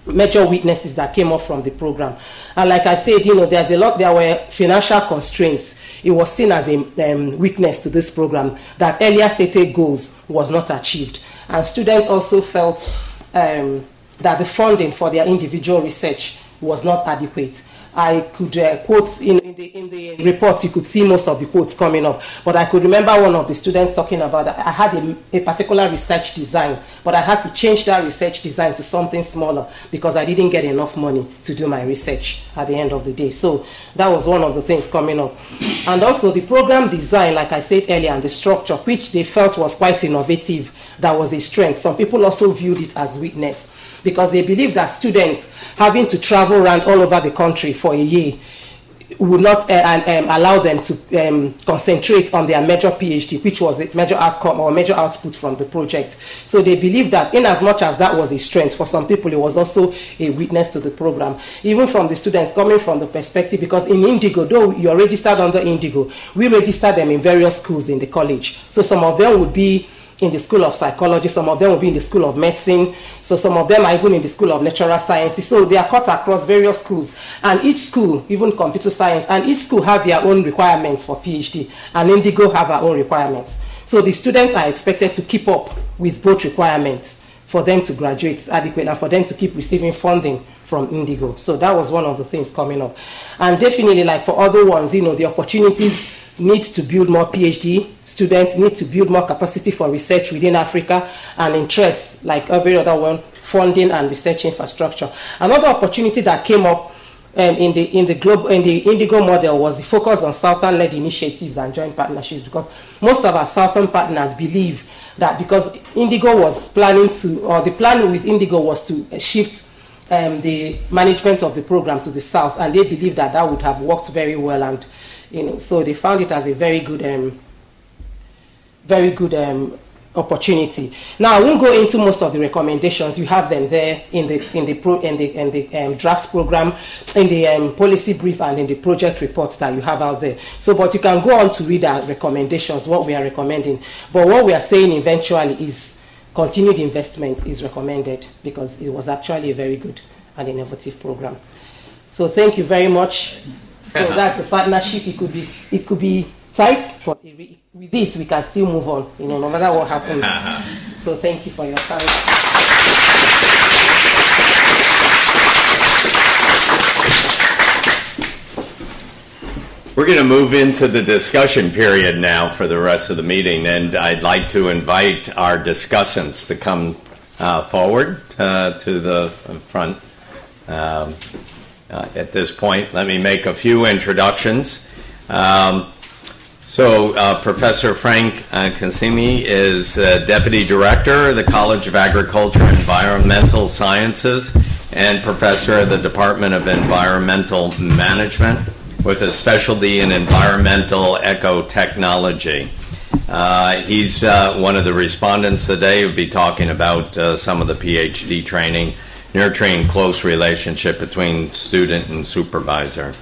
major weaknesses that came up from the program. And like I said, there were financial constraints. It was seen as a weakness to this program that earlier stated goals was not achieved. And students also felt that the funding for their individual research was not adequate. I could quote in the report, you could see most of the quotes coming up, but I could remember one of the students talking about that I had a particular research design, but I had to change that research design to something smaller because I didn't get enough money to do my research at the end of the day. So that was one of the things coming up. And also the program design, like I said earlier, and the structure, which they felt was quite innovative, that was a strength. Some people also viewed it as weakness, because they believe that students having to travel around all over the country for a year would not allow them to concentrate on their major PhD, which was a major outcome or major output from the project. So they believe that in as much as that was a strength, for some people it was also a weakness to the program. Even from the students coming from the perspective, because in Indigo, though you're registered under Indigo, we register them in various schools in the college. So some of them would be in the School of Psychology, some of them will be in the School of Medicine, so some of them are even in the School of Natural Sciences. So they are cut across various schools, and each school, even computer science, and each school have their own requirements for PhD, and Indigo have our own requirements. So the students are expected to keep up with both requirements for them to graduate adequately and for them to keep receiving funding from Indigo. So that was one of the things coming up. And definitely, like for other ones, the opportunities need to build more PhD students, need to build more capacity for research within Africa, and in threats, like every other one, funding and research infrastructure. Another opportunity that came up in the Indigo model was the focus on Southern-led initiatives and joint partnerships, because most of our Southern partners believe that because Indigo was planning to, or the plan with Indigo was to shift the management of the program to the South, and they believe that that would have worked very well, and so they found it as a very good opportunity. Now I won't go into most of the recommendations. You have them there in the draft program, in the policy brief, and in the project reports that you have out there. So, but you can go on to read our recommendations, what we are recommending. But what we are saying eventually is continued investment is recommended, because it was actually a very good and innovative program. So thank you very much. So that's a partnership. It could be tight, but with it we can still move on, no matter what happens. So thank you for your time. We're going to move into the discussion period now for the rest of the meeting, and I'd like to invite our discussants to come forward to the front. At this point, let me make a few introductions. Professor Frank Kansiime is Deputy Director of the College of Agriculture and Environmental Sciences and Professor of the Department of Environmental Management with a specialty in environmental ecotechnology. He's one of the respondents today who'll be talking about some of the PhD training, nurturing close relationship between student and supervisor.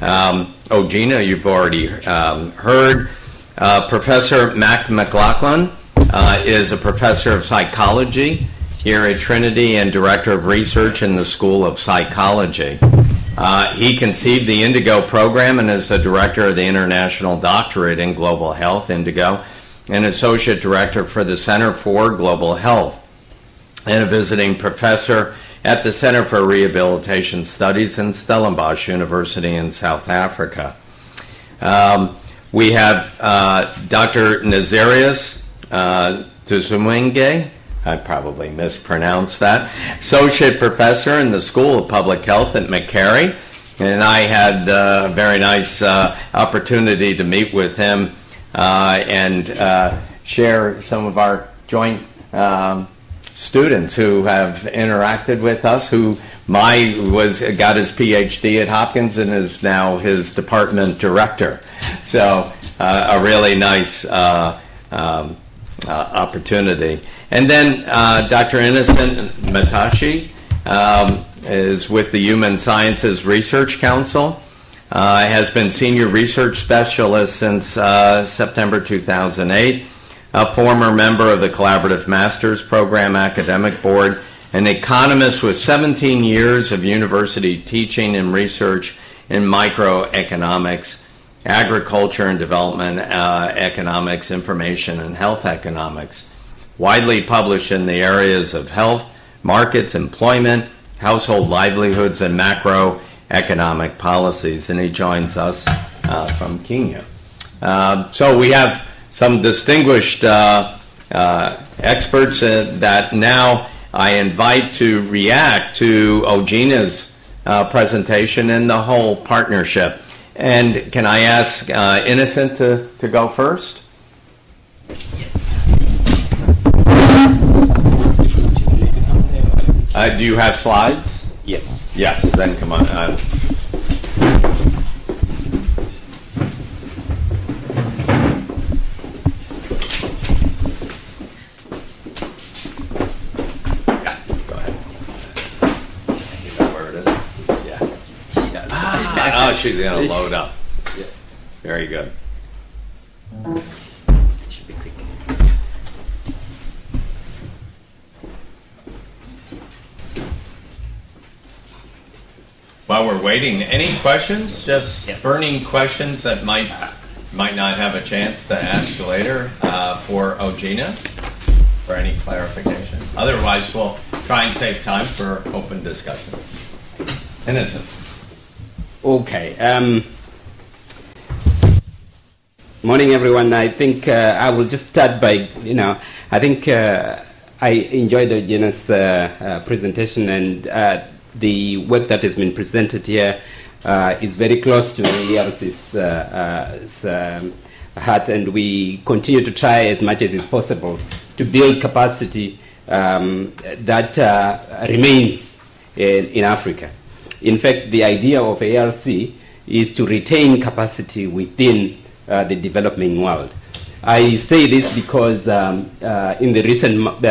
Ogenna, you've already heard. Professor MacLachlan is a professor of psychology here at Trinity and director of research in the School of Psychology. He conceived the Indigo program and is the director of the International Doctorate in Global Health, Indigo, and associate director for the Center for Global Health, and a visiting professor at the Center for Rehabilitation Studies in Stellenbosch University in South Africa. We have Dr. Nazarius Tumwesigye, I probably mispronounced that, associate professor in the School of Public Health at Makerere. And I had a very nice opportunity to meet with him and share some of our joint students who have interacted with us, who got his PhD at Hopkins and is now his department director. So a really nice opportunity. And then Dr. Innocent Matshe is with the Human Sciences Research Council, has been senior research specialist since September 2008, a former member of the Collaborative Master's Program Academic Board, an economist with 17 years of university teaching and research in microeconomics, agriculture and development economics, information and health economics, widely published in the areas of health, markets, employment, household livelihoods, and macroeconomic policies. And he joins us from Kenya. So we have some distinguished experts that now I invite to react to Ogenna's presentation and the whole partnership. And can I ask Innocent to go first? Do you have slides? Yes. Yes, then come on. She's going to load up. Yeah. Very good. It should be quick. While we're waiting, any questions? Just burning questions that might not have a chance to ask later for Ogenna for any clarification. Otherwise, we'll try and save time for open discussion. Innocent. Okay. Morning, everyone. I think I will just start by, I think I enjoyed Ogenna's presentation, and the work that has been presented here is very close to the ERC's heart, and we continue to try as much as is possible to build capacity that remains in Africa. In fact, the idea of ARC is to retain capacity within the developing world. I say this because in the recent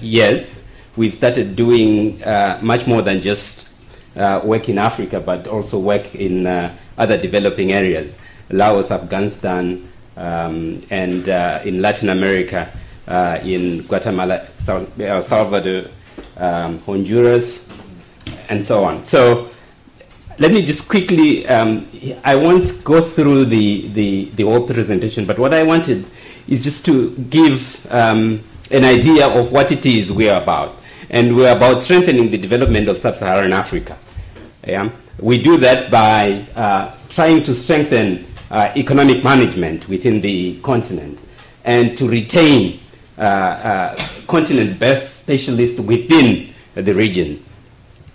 years, we've started doing much more than just work in Africa, but also work in other developing areas, Laos, Afghanistan, and in Latin America, in Guatemala, El Salvador, Honduras, and so on. So let me just quickly, I won't go through the whole presentation, but what I wanted is just to give an idea of what it is we're about. And we're about strengthening the development of sub-Saharan Africa. Yeah? We do that by trying to strengthen economic management within the continent and to retain continent-based specialists within the region.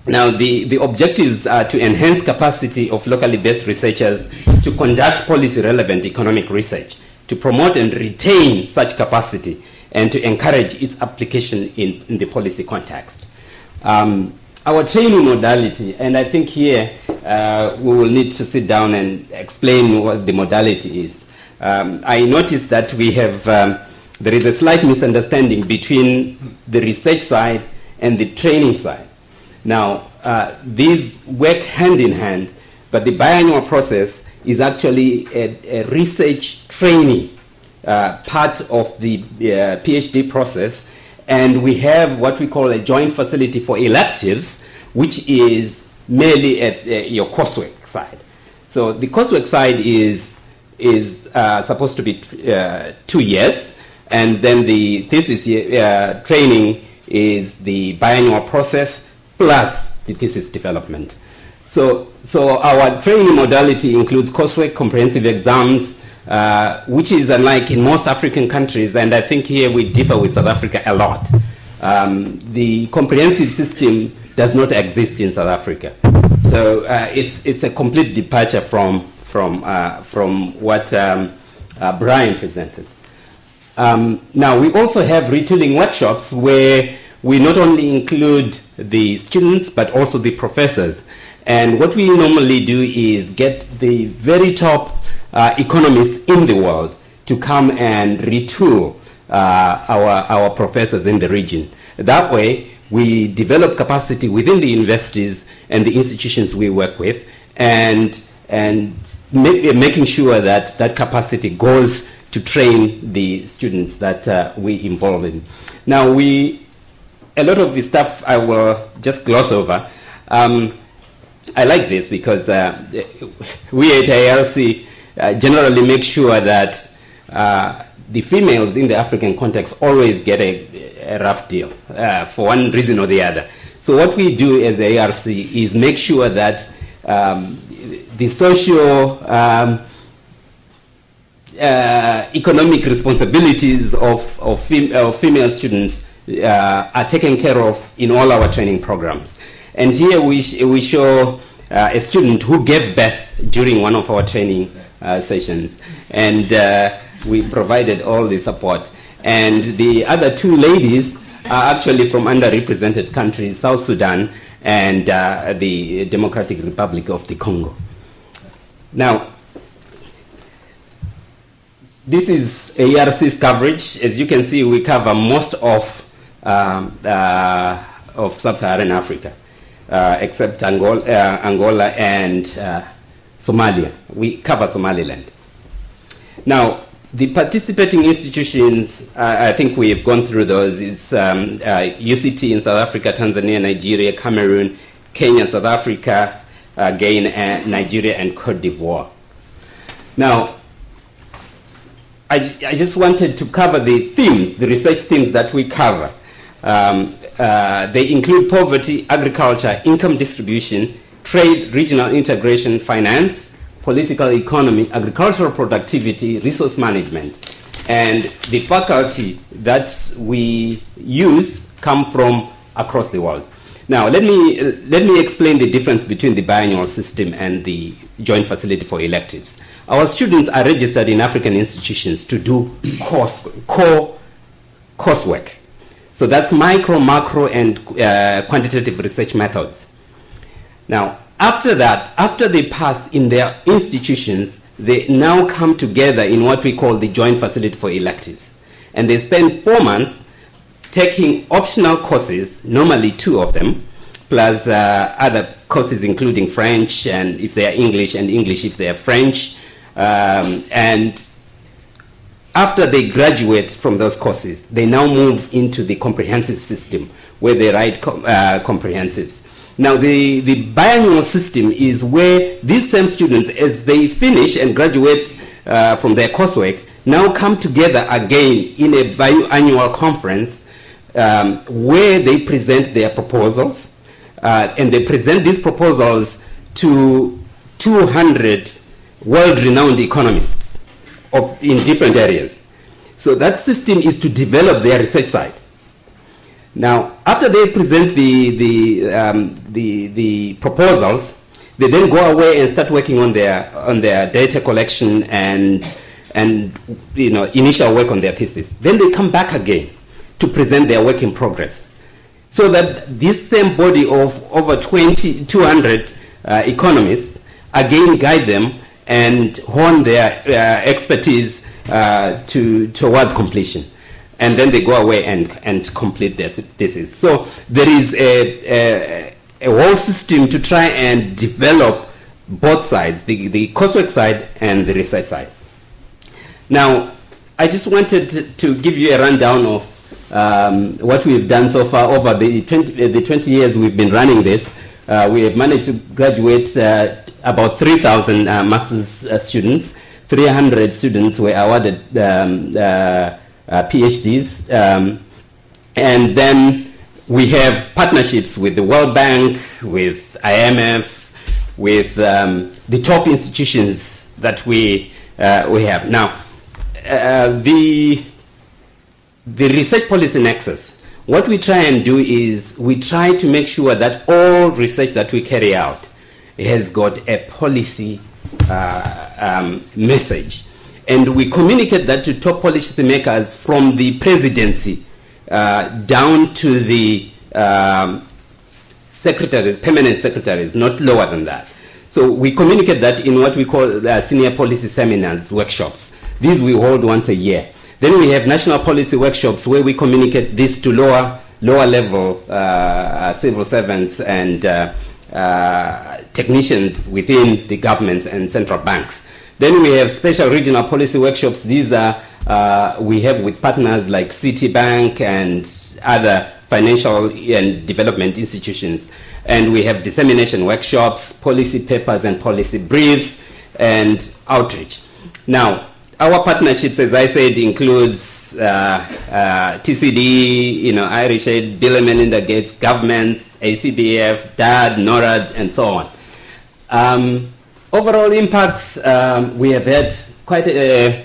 Now, the objectives are to enhance capacity of locally based researchers to conduct policy-relevant economic research, to promote and retain such capacity, and to encourage its application in the policy context. Our training modality, and I think here we will need to sit down and explain what the modality is. I noticed that we have, there is a slight misunderstanding between the research side and the training side. Now, these work hand in hand, but the biannual process is actually a research training part of the PhD process, and we have what we call a joint facility for electives, which is merely at your coursework side. So the coursework side is supposed to be 2 years, and then the thesis training is the biannual process plus the thesis development. So our training modality includes coursework, comprehensive exams, which is unlike in most African countries, and I think here we differ with South Africa a lot. the comprehensive system does not exist in South Africa. So it's a complete departure from what Brian presented. Now we also have retooling workshops where we not only include the students but also the professors. And what we normally do is get the very top economists in the world to come and retool our professors in the region. That way, we develop capacity within the universities and the institutions we work with, and making sure that that capacity goes to train the students that we involve in. Now, a lot of the stuff I will just gloss over. I like this because we at ARC generally make sure that the females in the African context always get a rough deal for one reason or the other. So what we do as ARC is make sure that the social economic responsibilities of female students are taken care of in all our training programs. And here we show a student who gave birth during one of our training sessions, and we provided all the support. And the other two ladies are actually from underrepresented countries, South Sudan and the Democratic Republic of the Congo. Now, this is ARC's coverage. As you can see, we cover most of sub-Saharan Africa, except Angola and Somalia. We cover Somaliland. Now, the participating institutions, I think we have gone through those. It's UCT in South Africa, Tanzania, Nigeria, Cameroon, Kenya, South Africa, Ghana, Nigeria, and Cote d'Ivoire. Now, I just wanted to cover the themes, the research themes that we cover. They include poverty, agriculture, income distribution, trade, regional integration, finance, political economy, agricultural productivity, resource management. And the faculty that we use come from across the world. Now, let me explain the difference between the biannual system and the joint facility for electives. Our students are registered in African institutions to do coursework. So that's micro, macro, and quantitative research methods. Now, after that, after they pass in their institutions, they now come together in what we call the joint facility for electives. And they spend 4 months taking optional courses, normally 2 of them, plus other courses including French, and if they are English, and English if they are French. And after they graduate from those courses, they now move into the comprehensive system where they write comprehensives. Now, the biannual system is where these same students, as they finish and graduate from their coursework, now come together again in a biannual conference where they present their proposals, and they present these proposals to 200 world-renowned economists in different areas. So that system is to develop their research side. Now, after they present the proposals, they then go away and start working on their data collection and initial work on their thesis. Then they come back again to present their work in progress, so that this same body of over 200 economists again guide them and hone their expertise towards completion. And then they go away and complete their thesis. So there is a whole system to try and develop both sides, the coursework side and the research side. Now, I just wanted to give you a rundown of what we've done so far over the 20 years we've been running this. We have managed to graduate about 3,000 master's students. 300 students were awarded PhDs, and then we have partnerships with the World Bank, with IMF, with the top institutions that we have. Now, the research policy nexus what we try and do is we try to make sure that all research that we carry out has got a policy message. And we communicate that to top policy makers from the presidency down to the secretaries, permanent secretaries, not lower than that. So we communicate that in what we call senior policy seminars, workshops. These we hold once a year. Then we have national policy workshops where we communicate this to lower level civil servants and technicians within the governments and central banks. Then we have special regional policy workshops. These are we have with partners like Citibank and other financial and development institutions. And we have dissemination workshops, policy papers and policy briefs, and outreach. Now, our partnerships, as I said, includes TCD, Irish Aid, Bill and Melinda Gates, governments, ACBF, DAD, NORAD, and so on. Overall impacts, we have had quite a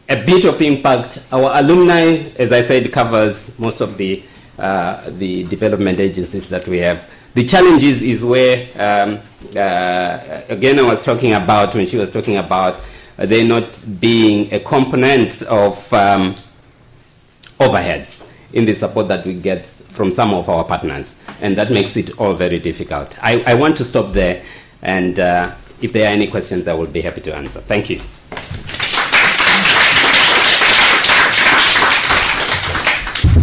bit of impact. Our alumni, as I said, covers most of the development agencies that we have. The challenges is where Ogenna was talking about when she was talking about they not being a component of overheads in the support that we get from some of our partners, and that makes it all very difficult. I want to stop there, and if there are any questions, I will be happy to answer. Thank you.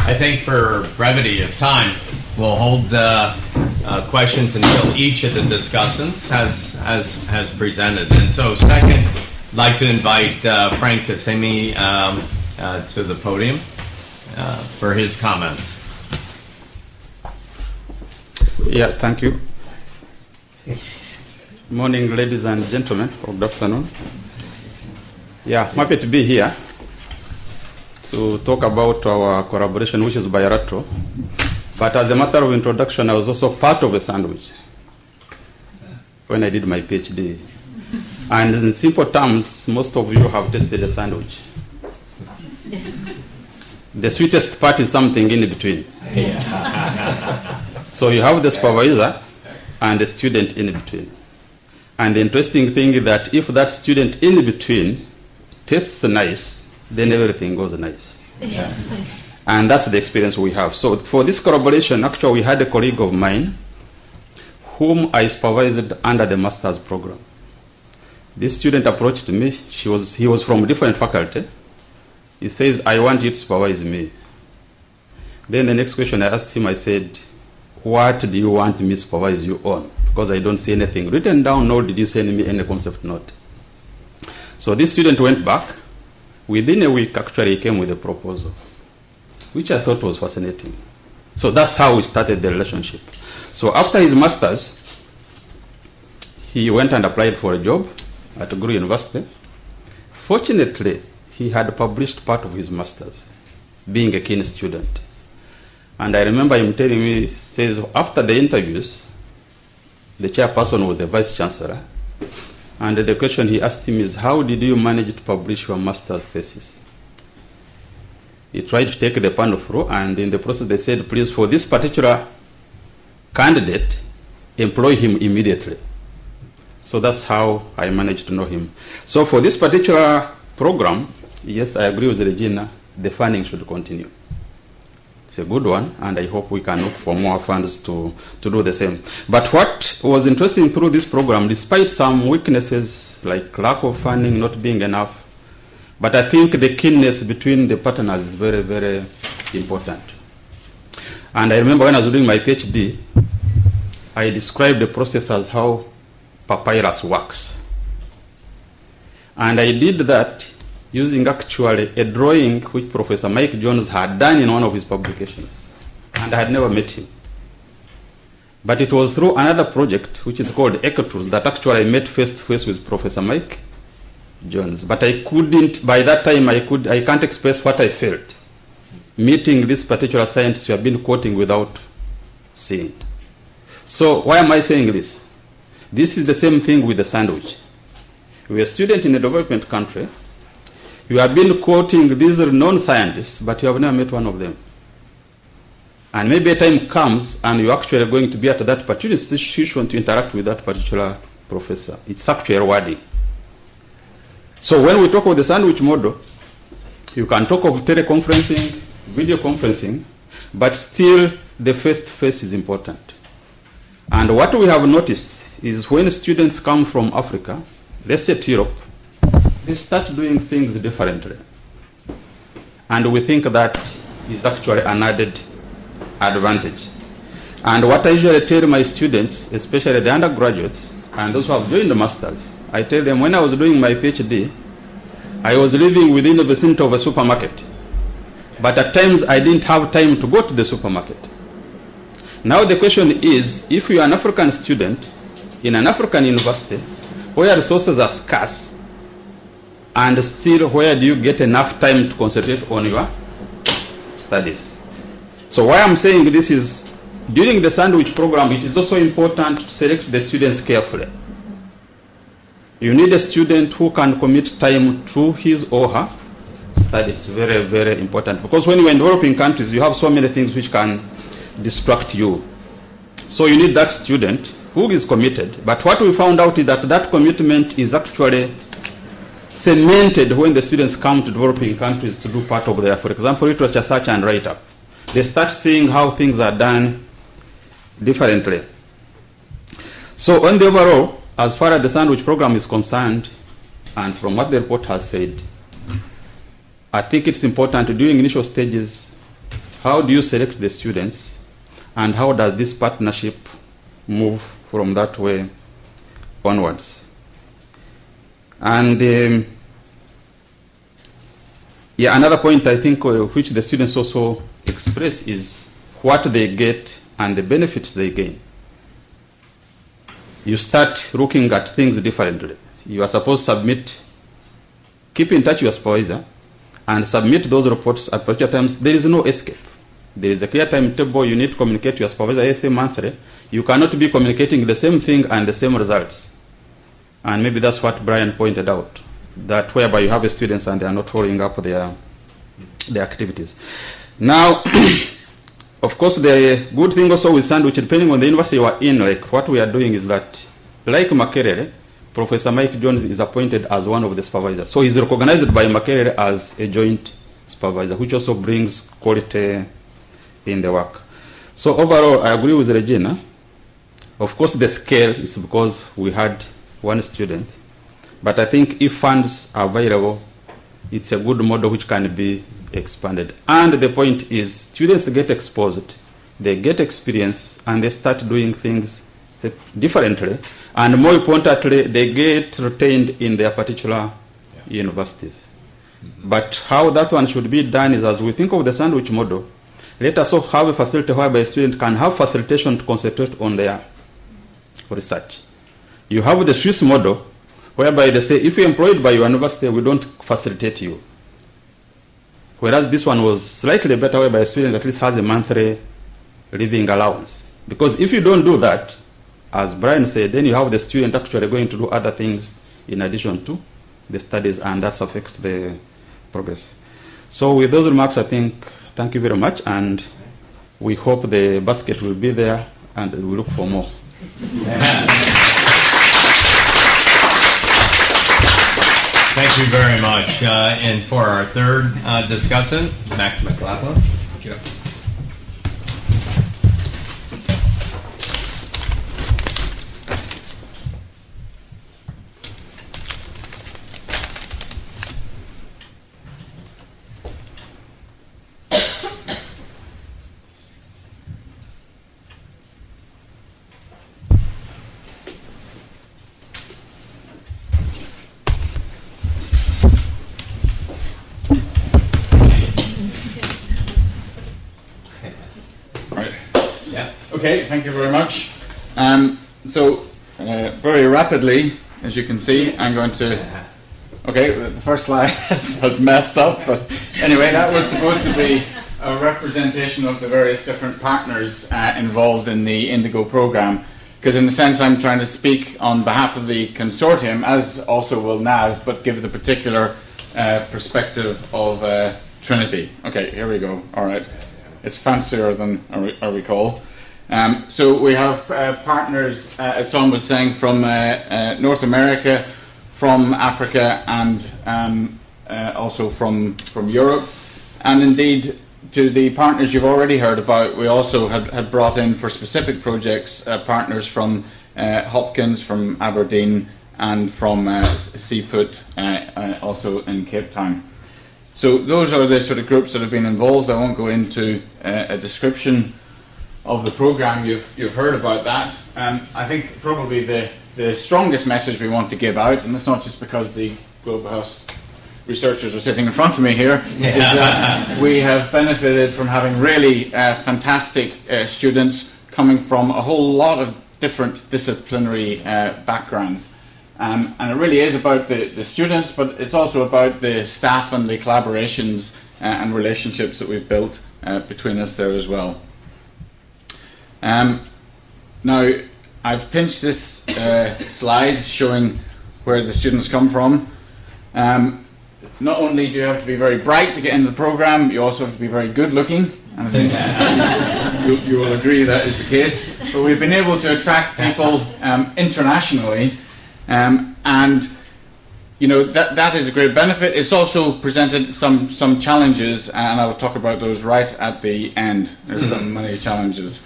I think for brevity of time, we'll hold questions until each of the discussants has presented. And so second, I'd like to invite Frank Kansiime to the podium for his comments. Yeah, thank you. Morning, ladies and gentlemen, or good afternoon. Yeah, happy to be here to talk about our collaboration, which is bilateral. But as a matter of introduction, I was also part of a sandwich when I did my PhD. And in simple terms, most of you have tasted a sandwich. The sweetest part is something in between. So you have the supervisor and the student in between. And the interesting thing is that if that student in between tastes nice, then everything goes nice. Yeah. And that's the experience we have. So for this collaboration, actually we had a colleague of mine whom I supervised under the master's program. This student approached me. He was from a different faculty. He says, I want you to supervise me. Then the next question I asked him, I said, what do you want me to supervise you on? Because I don't see anything written down, nor did you send me any concept note. So this student went back. Within a week, actually, he came with a proposal, which I thought was fascinating. So that's how we started the relationship. So after his master's, he went and applied for a job at Guru University. Fortunately, he had published part of his master's, being a keen student. And I remember him telling me, he says, after the interviews, the chairperson was the vice chancellor, and the question he asked him is, how did you manage to publish your master's thesis? He tried to take the panel through, and in the process they said, please, for this particular candidate, employ him immediately. So that's how I managed to know him. So for this particular program, yes, I agree with Regina, the funding should continue. It's a good one, and I hope we can look for more funds to do the same. But what was interesting through this program, despite some weaknesses like lack of funding not being enough, but I think the keenness between the partners is very, very important. And I remember when I was doing my PhD, I described the process as how papyrus works. And I did that using actually a drawing which Professor Mike Jones had done in one of his publications. And I had never met him. But it was through another project which is called EcoTools that actually I met face to face with Professor Mike Jones. But I couldn't, by that time I can't express what I felt meeting this particular scientist who have been quoting without seeing. So why am I saying this? This is the same thing with the sandwich. We are a student in a development country. You have been quoting these renowned scientists, but you have never met one of them. And maybe a time comes and you're actually going to be at that particular institution to interact with that particular professor. It's actually rewarding. So when we talk of the sandwich model, you can talk of teleconferencing, video conferencing, but still the face-to-face is important. And what we have noticed is when students come from Africa, let's say to Europe, they start doing things differently. And we think that is actually an added advantage. And what I usually tell my students, especially the undergraduates and those who have joined the masters, I tell them when I was doing my PhD, I was living within the vicinity of a supermarket. But at times I didn't have time to go to the supermarket. Now the question is, if you are an African student in an African university where resources are scarce, and still where do you get enough time to concentrate on your studies? So why I'm saying this is, during the sandwich program, it is also important to select the students carefully. You need a student who can commit time to his or her study. It's very, very important. Because when you're in developing countries, you have so many things which can distract you. So you need that student who is committed. But what we found out is that that commitment is actually cemented when the students come to developing countries to do part of their, for example, literature search and write-up. They start seeing how things are done differently. So on the overall, as far as the sandwich program is concerned, and from what the report has said, I think it's important during initial stages, how do you select the students, and how does this partnership move from that way onwards? And another point I think which the students also express is what they get and the benefits they gain. You start looking at things differently. You are supposed to submit, keep in touch with your supervisor, and submit those reports at particular times. There is no escape. There is a clear timetable. You need to communicate to your supervisor every monthly. You cannot be communicating the same thing and the same results. And maybe that's what Brian pointed out, that whereby you have the students and they are not following up their activities. Now, of course, the good thing also with sandwich, depending on the university you are in, like what we are doing is that, like Makerere, Professor Mike Jones is appointed as one of the supervisors. So he's recognized by Makerere as a joint supervisor, which also brings quality in the work. So overall, I agree with Regina. Of course, the scale is because we had one student. But I think if funds are available, it's a good model which can be expanded. And the point is, students get exposed, they get experience, and they start doing things differently. And more importantly, they get retained in their particular universities. Mm-hmm. But how that one should be done is, as we think of the sandwich model, let us also have a facility whereby a student can have facilitation to concentrate on their research. You have the Swiss model, whereby they say, if you're employed by your university, we don't facilitate you. Whereas this one was slightly better, whereby a student at least has a monthly living allowance. Because if you don't do that, as Brian said, then you have the student actually going to do other things in addition to the studies, and that affects the progress. So with those remarks, I think, thank you very much, and we hope the basket will be there, and we look for more. Thank you very much. And for our third discussant, MacLachlan. Thank you. Okay, thank you very much. Very rapidly, as you can see, I'm going to... Okay, the first slide has messed up, but anyway, that was supposed to be a representation of the various different partners involved in the Indigo program, because in a sense I'm trying to speak on behalf of the Consortium, as also will Naz, but give the particular perspective of Trinity. Okay, here we go. All right. it's fancier than I recall. So we have partners, as Tom was saying, from North America, from Africa, and also from Europe. And indeed, to the partners you've already heard about, we also had brought in for specific projects partners from Hopkins, from Aberdeen, and from Seaput, also in Cape Town. So those are the sort of groups that have been involved. I won't go into a description of the programme. You've heard about that. I think probably the strongest message we want to give out, and it's not just because the Global Health researchers are sitting in front of me here, is that we have benefited from having really fantastic students coming from a whole lot of different disciplinary backgrounds. And it really is about the students, but it's also about the staff and the collaborations and relationships that we've built between us there as well. Now, I've pinched this slide showing where the students come from. Not only do you have to be very bright to get into the programme, you also have to be very good looking. And I think you will agree that is the case. But we've been able to attract people internationally, and you know that is a great benefit. It's also presented some challenges, and I will talk about those right at the end. There's many challenges.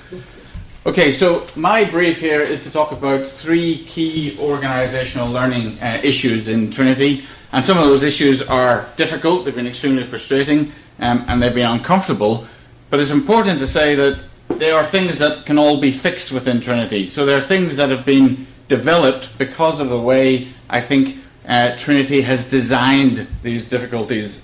Okay, so my brief here is to talk about 3 key organisational learning issues in Trinity. And some of those issues are difficult, they've been extremely frustrating, and they've been uncomfortable. But it's important to say that they are things that can all be fixed within Trinity. So they're things that have been developed because of the way I think Trinity has designed these difficulties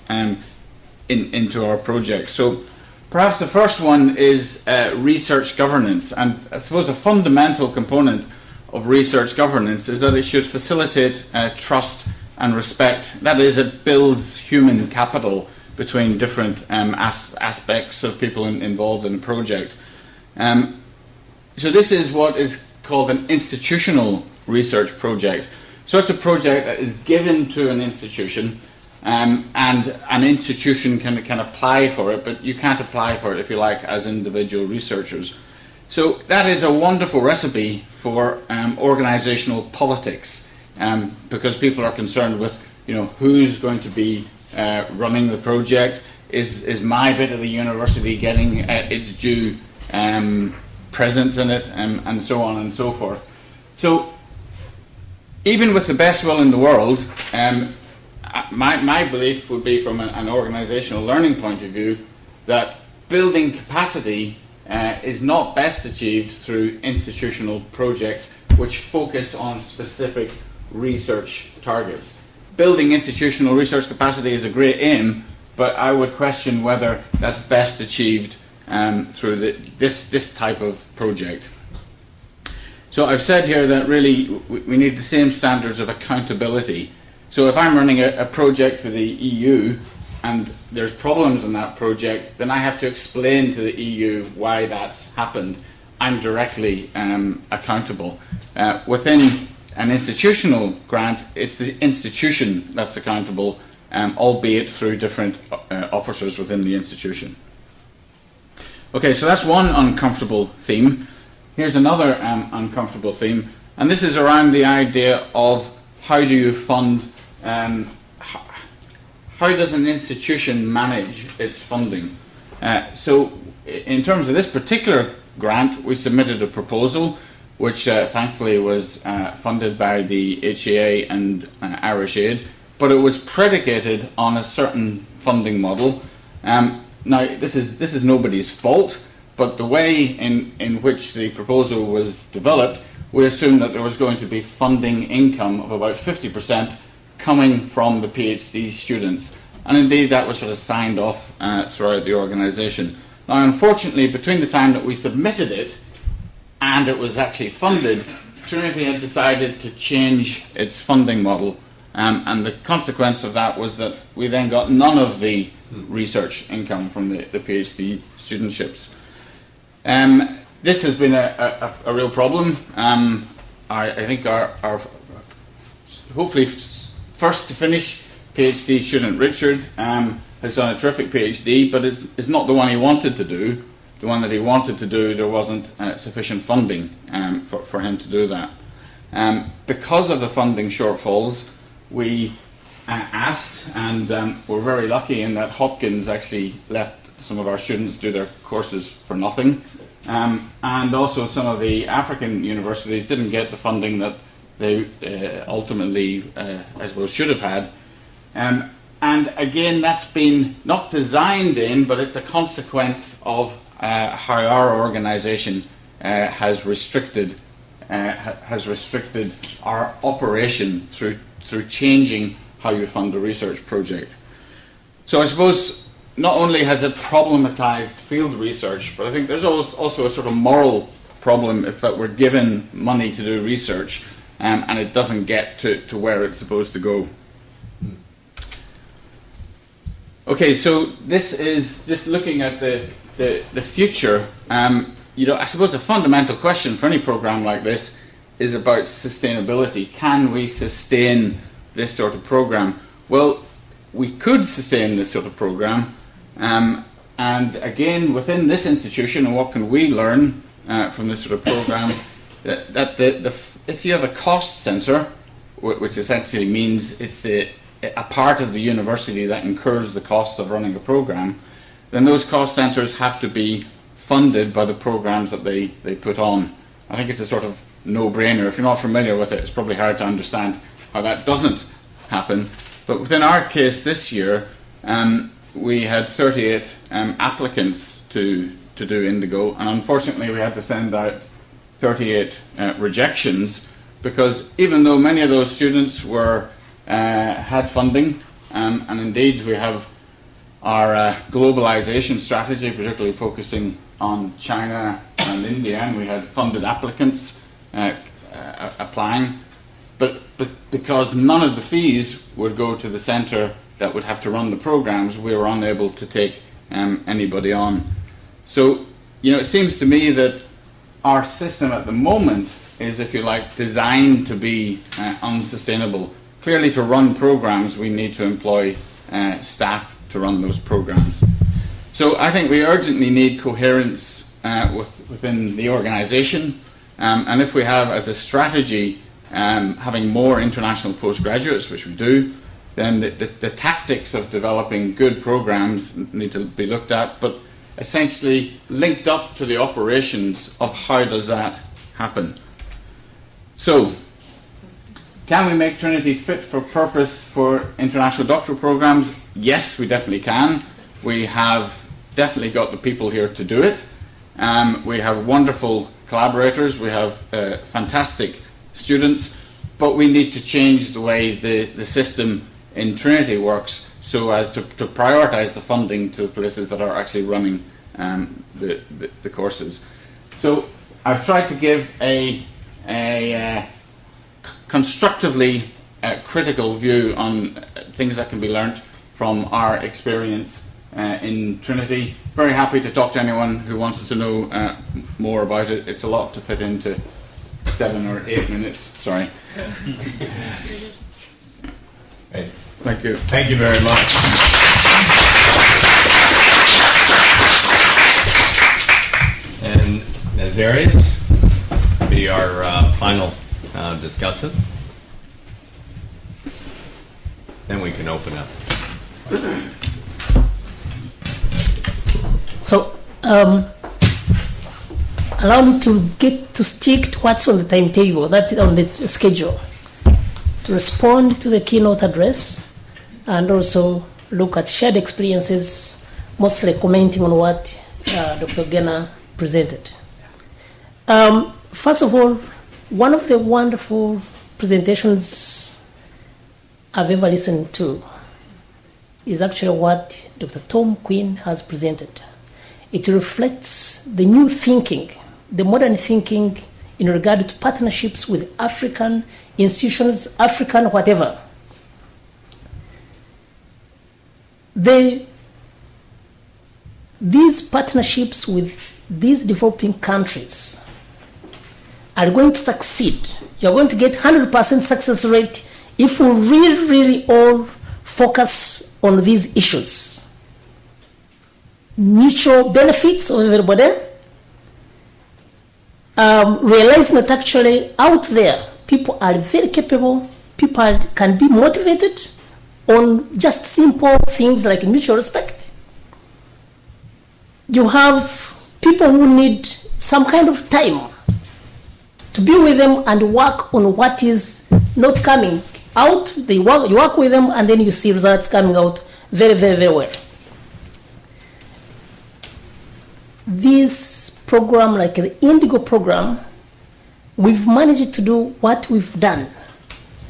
into our project. So perhaps the first one is research governance. And I suppose a fundamental component of research governance is that it should facilitate trust and respect. That is, it builds human capital between different aspects of people involved in a project. So this is what is called an institutional research project. So it's a project that is given to an institution, and an institution can apply for it, but you can't apply for it, if you like, as individual researchers. So that is a wonderful recipe for organisational politics. Because people are concerned with, who's going to be running the project. Is my bit of the university getting its due presence in it, and so on and so forth. So, even with the best will in the world, my belief would be, from an organisational learning point of view, that building capacity is not best achieved through institutional projects which focus on specific research targets. Building institutional research capacity is a great aim, but I would question whether that's best achieved through this type of project. So I've said here that really we need the same standards of accountability. So if I'm running a project for the EU and there's problems in that project, then I have to explain to the EU why that's happened. I'm directly accountable. Within an institutional grant, it's the institution that's accountable, albeit through different officers within the institution. Okay, so that's one uncomfortable theme. Here's another uncomfortable theme, and this is around the idea of how do you fund, how does an institution manage its funding? So in terms of this particular grant, we submitted a proposal which thankfully was funded by the HEA and Irish Aid, but it was predicated on a certain funding model. Now, this is nobody's fault, but the way in which the proposal was developed, we assumed that there was going to be funding income of about 50% coming from the PhD students. And indeed, that was sort of signed off throughout the organisation. Now, unfortunately, between the time that we submitted it and it was actually funded, Trinity had decided to change its funding model, and the consequence of that was that we then got none of the research income from the PhD studentships. This has been a real problem. I think our hopefully first to finish PhD student Richard has done a terrific PhD, but it's not the one he wanted to do. The one that he wanted to do, there wasn't sufficient funding for him to do that. Because of the funding shortfalls, we asked, and we're very lucky in that Hopkins actually let some of our students do their courses for nothing. And also some of the African universities didn't get the funding that they ultimately, I suppose, should have had. And again, that's been not designed in, but it's a consequence of how our organisation has restricted our operation through changing how you fund a research project. So I suppose not only has it problematized field research, but I think there's also a sort of moral problem if that we're given money to do research and it doesn't get to where it's supposed to go. Okay, so this is just looking at the future. I suppose a fundamental question for any program like this is about sustainability. Can we sustain this sort of program? Well, we could sustain this sort of program, and again, within this institution, and what can we learn from this sort of program, that if you have a cost centre, which essentially means it's a part of the university that incurs the cost of running a program, then those cost centres have to be funded by the programs that they put on. I think it's a sort of no-brainer. If you're not familiar with it, it's probably hard to understand how that doesn't happen. But within our case this year, we had 38 applicants to do Indigo, and unfortunately we had to send out 38 rejections, because even though many of those students had funding, and indeed we have our globalization strategy, particularly focusing on China and India, and we had funded applicants applying, but because none of the fees would go to the centre that would have to run the programs, we were unable to take anybody on. So, it seems to me that our system at the moment is, if you like, designed to be unsustainable. Clearly, to run programs, we need to employ staff to run those programs. So I think we urgently need coherence within the organisation, and if we have as a strategy having more international postgraduates, which we do, then the tactics of developing good programs need to be looked at, but essentially linked up to the operations of how does that happen. So, can we make Trinity fit for purpose for international doctoral programs? Yes, we definitely can. We have definitely got the people here to do it. We have wonderful collaborators. We have fantastic students. But we need to change the way the system in Trinity works so as to prioritise the funding to the places that are actually running the courses. So I've tried to give a constructively critical view on things that can be learnt from our experience in Trinity. Very happy to talk to anyone who wants to know more about it. It's a lot to fit into 7 or 8 minutes. Sorry. Hey. Thank you. Thank you very much. And Nazarius will be our final discussant. Then we can open up. So, allow me to stick to what's on the timetable, that's on the schedule, to respond to the keynote address and also look at shared experiences, mostly commenting on what Dr. Ogenna presented. First of all, one of the wonderful presentations I've ever listened to is actually what Dr. Tom Quinn has presented. It reflects the new thinking, the modern thinking in regard to partnerships with African institutions, African whatever. These partnerships with these developing countries are going to succeed. You're going to get 100% success rate if we really all focus on these issues. Mutual benefits of everybody. Realizing that actually out there, people are very capable, people can be motivated on just simple things like mutual respect. You have people who need some kind of time to be with them and work on what is not coming out. You work with them and then you see results coming out very, very, very well. This program, like the Indigo program, we've managed to do what we've done.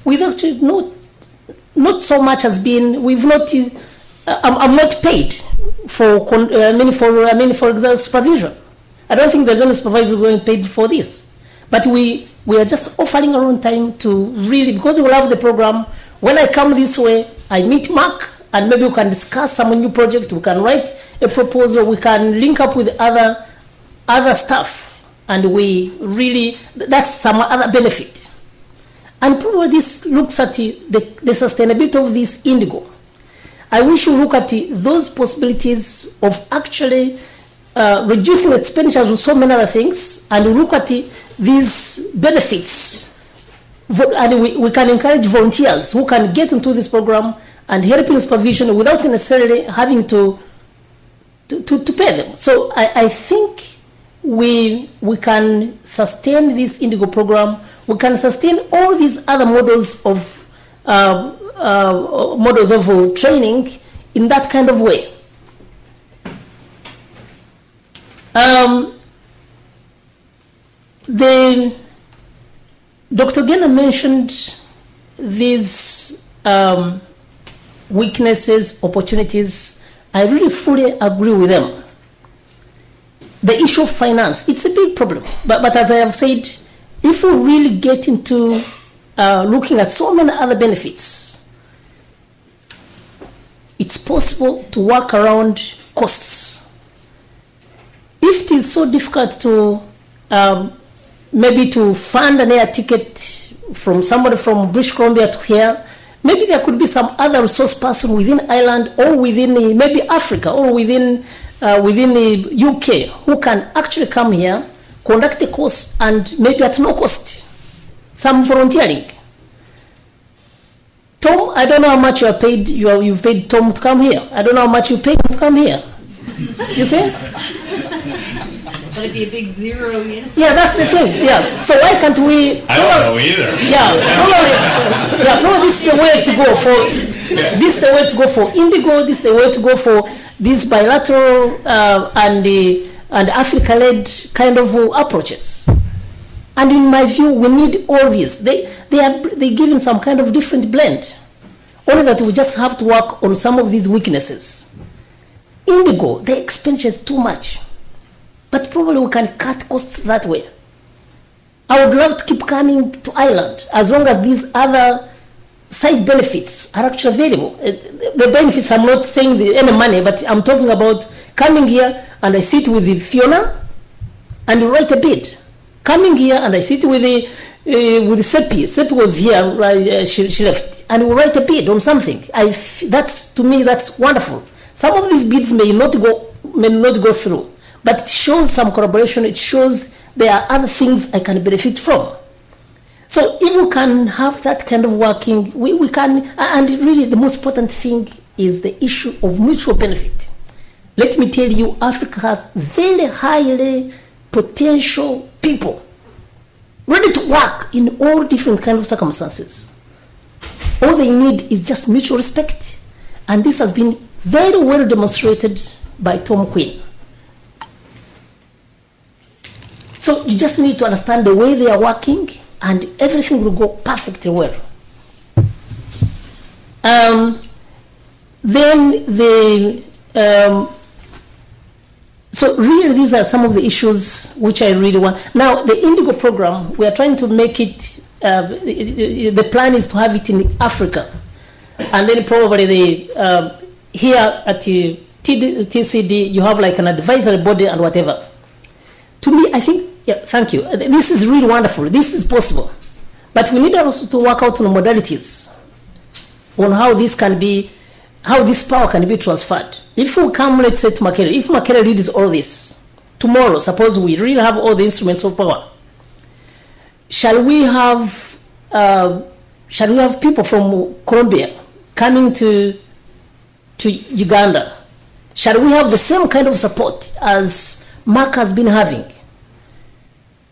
We've actually not so much has been. We've not. I'm not paid for. For example, supervision. I don't think there's any supervisor going paid for this. But we are just offering our own time to really, because we love the program. When I come this way, I meet Mark, and maybe we can discuss some new project. We can write a proposal. We can link up with other stuff, and we really, that's some other benefit. And probably this looks at the sustainability of this Indigo. I wish you look at those possibilities of actually reducing expenditures on so many other things, and look at these benefits. And we can encourage volunteers who can get into this program and help in supervision without necessarily having to pay them. So I think we can sustain this Indigo program. We can sustain all these other models of training in that kind of way. Dr. Ogenna mentioned these weaknesses, opportunities. I really fully agree with them. The issue of finance, it's a big problem. But as I have said, if we really get into looking at so many other benefits, it's possible to work around costs. If it is so difficult to maybe to fund an air ticket from somebody from British Columbia to here, maybe there could be some other resource person within Ireland or within maybe Africa or within the UK who can actually come here, conduct the course, and maybe at no cost, some volunteering. Tom, I don't know how much you are paid. You've paid Tom to come here. I don't know how much you paid him to come here. You see? That'd be a big zero, yeah. Yeah, that's the thing. Yeah. So why can't we? I don't know either. Yeah. Probably this is the way to go for. This is the way to go for Indigo. This is the way to go for these bilateral and Africa-led kind of approaches. And in my view, we need all these. They're given some kind of different blend. Only that we just have to work on some of these weaknesses. Indigo, the expenditure is too much. But probably we can cut costs that way. I would love to keep coming to Ireland as long as these other side benefits are actually available. The benefits, I'm not saying any money, but I'm talking about coming here and I sit with Fiona and write a bid. Coming here and I sit with Seppi. Seppi was here, she left, and we write a bid on something. To me, that's wonderful. Some of these bids may not go through, but it shows some collaboration. It shows there are other things I can benefit from. So if we can have that kind of working, we can. And really, the most important thing is the issue of mutual benefit. Let me tell you, Africa has very highly potential people ready to work in all different kinds of circumstances. All they need is just mutual respect. And this has been very well demonstrated by Tom Quinn. So you just need to understand the way they are working and everything will go perfectly well. So really these are some of the issues which I really want. Now the Indigo program, we are trying to make it, the plan is to have it in Africa. And then probably here at the TCD you have like an advisory body and whatever. To me, I think, yeah, thank you. This is really wonderful. This is possible. But we need also to work out on modalities. on how this power can be transferred. If we come, let's say, to Makerere, if Makerere reads all this, tomorrow, suppose we really have all the instruments of power, shall we have people from Colombia coming to Uganda? Shall we have the same kind of support as Mark has been having?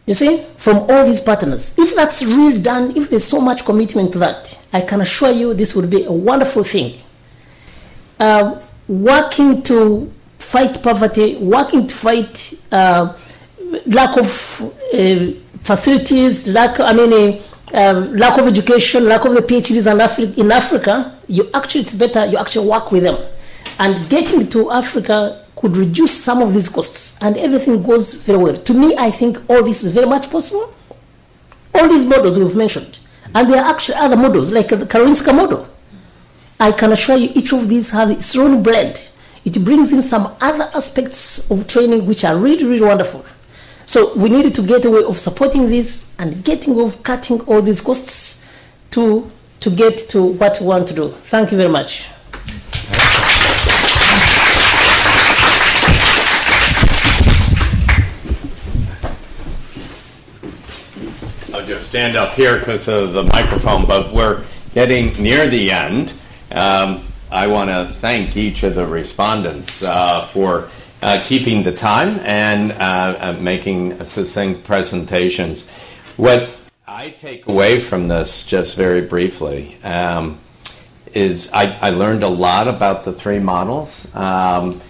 You see, from all these partners. If that's really done, if there's so much commitment to that, I can assure you this would be a wonderful thing. Working to fight poverty, working to fight lack of facilities, lack of education, lack of the PhDs in Africa, it's better you actually work with them. And getting to Africa could reduce some of these costs, and everything goes very well. To me, I think all this is very much possible. All these models we've mentioned, and there are actually other models, like the Karolinska model. I can assure you each of these has its own blend. It brings in some other aspects of training which are really, really wonderful. So we needed to get a way of supporting this and cutting all these costs to get to what we want to do. Thank you very much. I'll just stand up here because of the microphone, but we're getting near the end. I want to thank each of the respondents for keeping the time and making succinct presentations. What I take away from this, just very briefly, is I learned a lot about the three models, and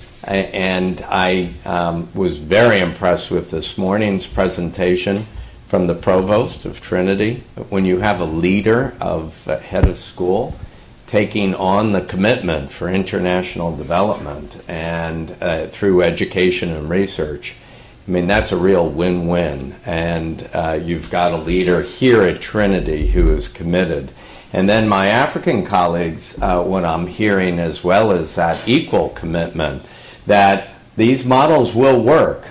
I was very impressed with this morning's presentation from the provost of Trinity. When you have a leader of head of school taking on the commitment for international development and through education and research, I mean, that's a real win-win. And you've got a leader here at Trinity who is committed. And then my African colleagues, what I'm hearing as well is that equal commitment, that these models will work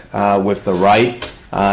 with the right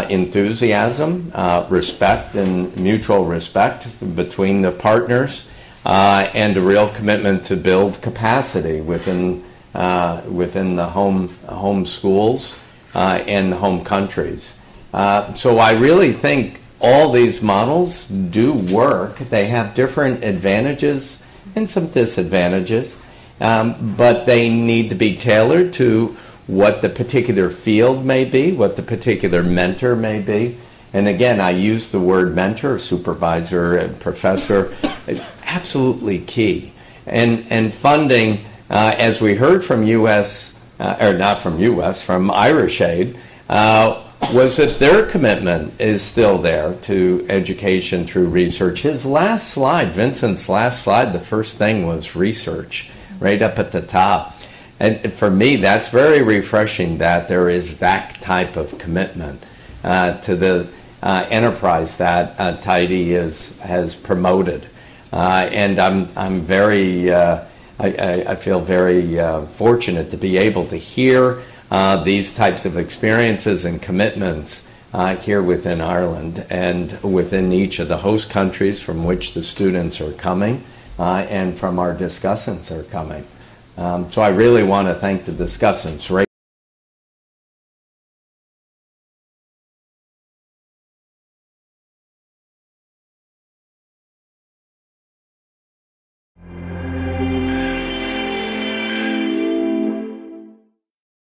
enthusiasm, respect, and mutual respect between the partners, and a real commitment to build capacity within the home schools and the home countries. So I really think all these models do work. They have different advantages and some disadvantages, but they need to be tailored to what the particular field may be, what the particular mentor may be. And again, I use the word mentor, supervisor, and professor. It's absolutely key. And funding, as we heard from U.S., or not from U.S., from Irish Aid, was that their commitment is still there to education through research. His last slide, Vincent's last slide, the first thing was research, right up at the top. And for me, that's very refreshing that there is that type of commitment to the enterprise that Tidy has promoted. And I'm very, I feel very fortunate to be able to hear these types of experiences and commitments here within Ireland and within each of the host countries from which the students are coming and from our discussants are coming. So I really want to thank the discussants.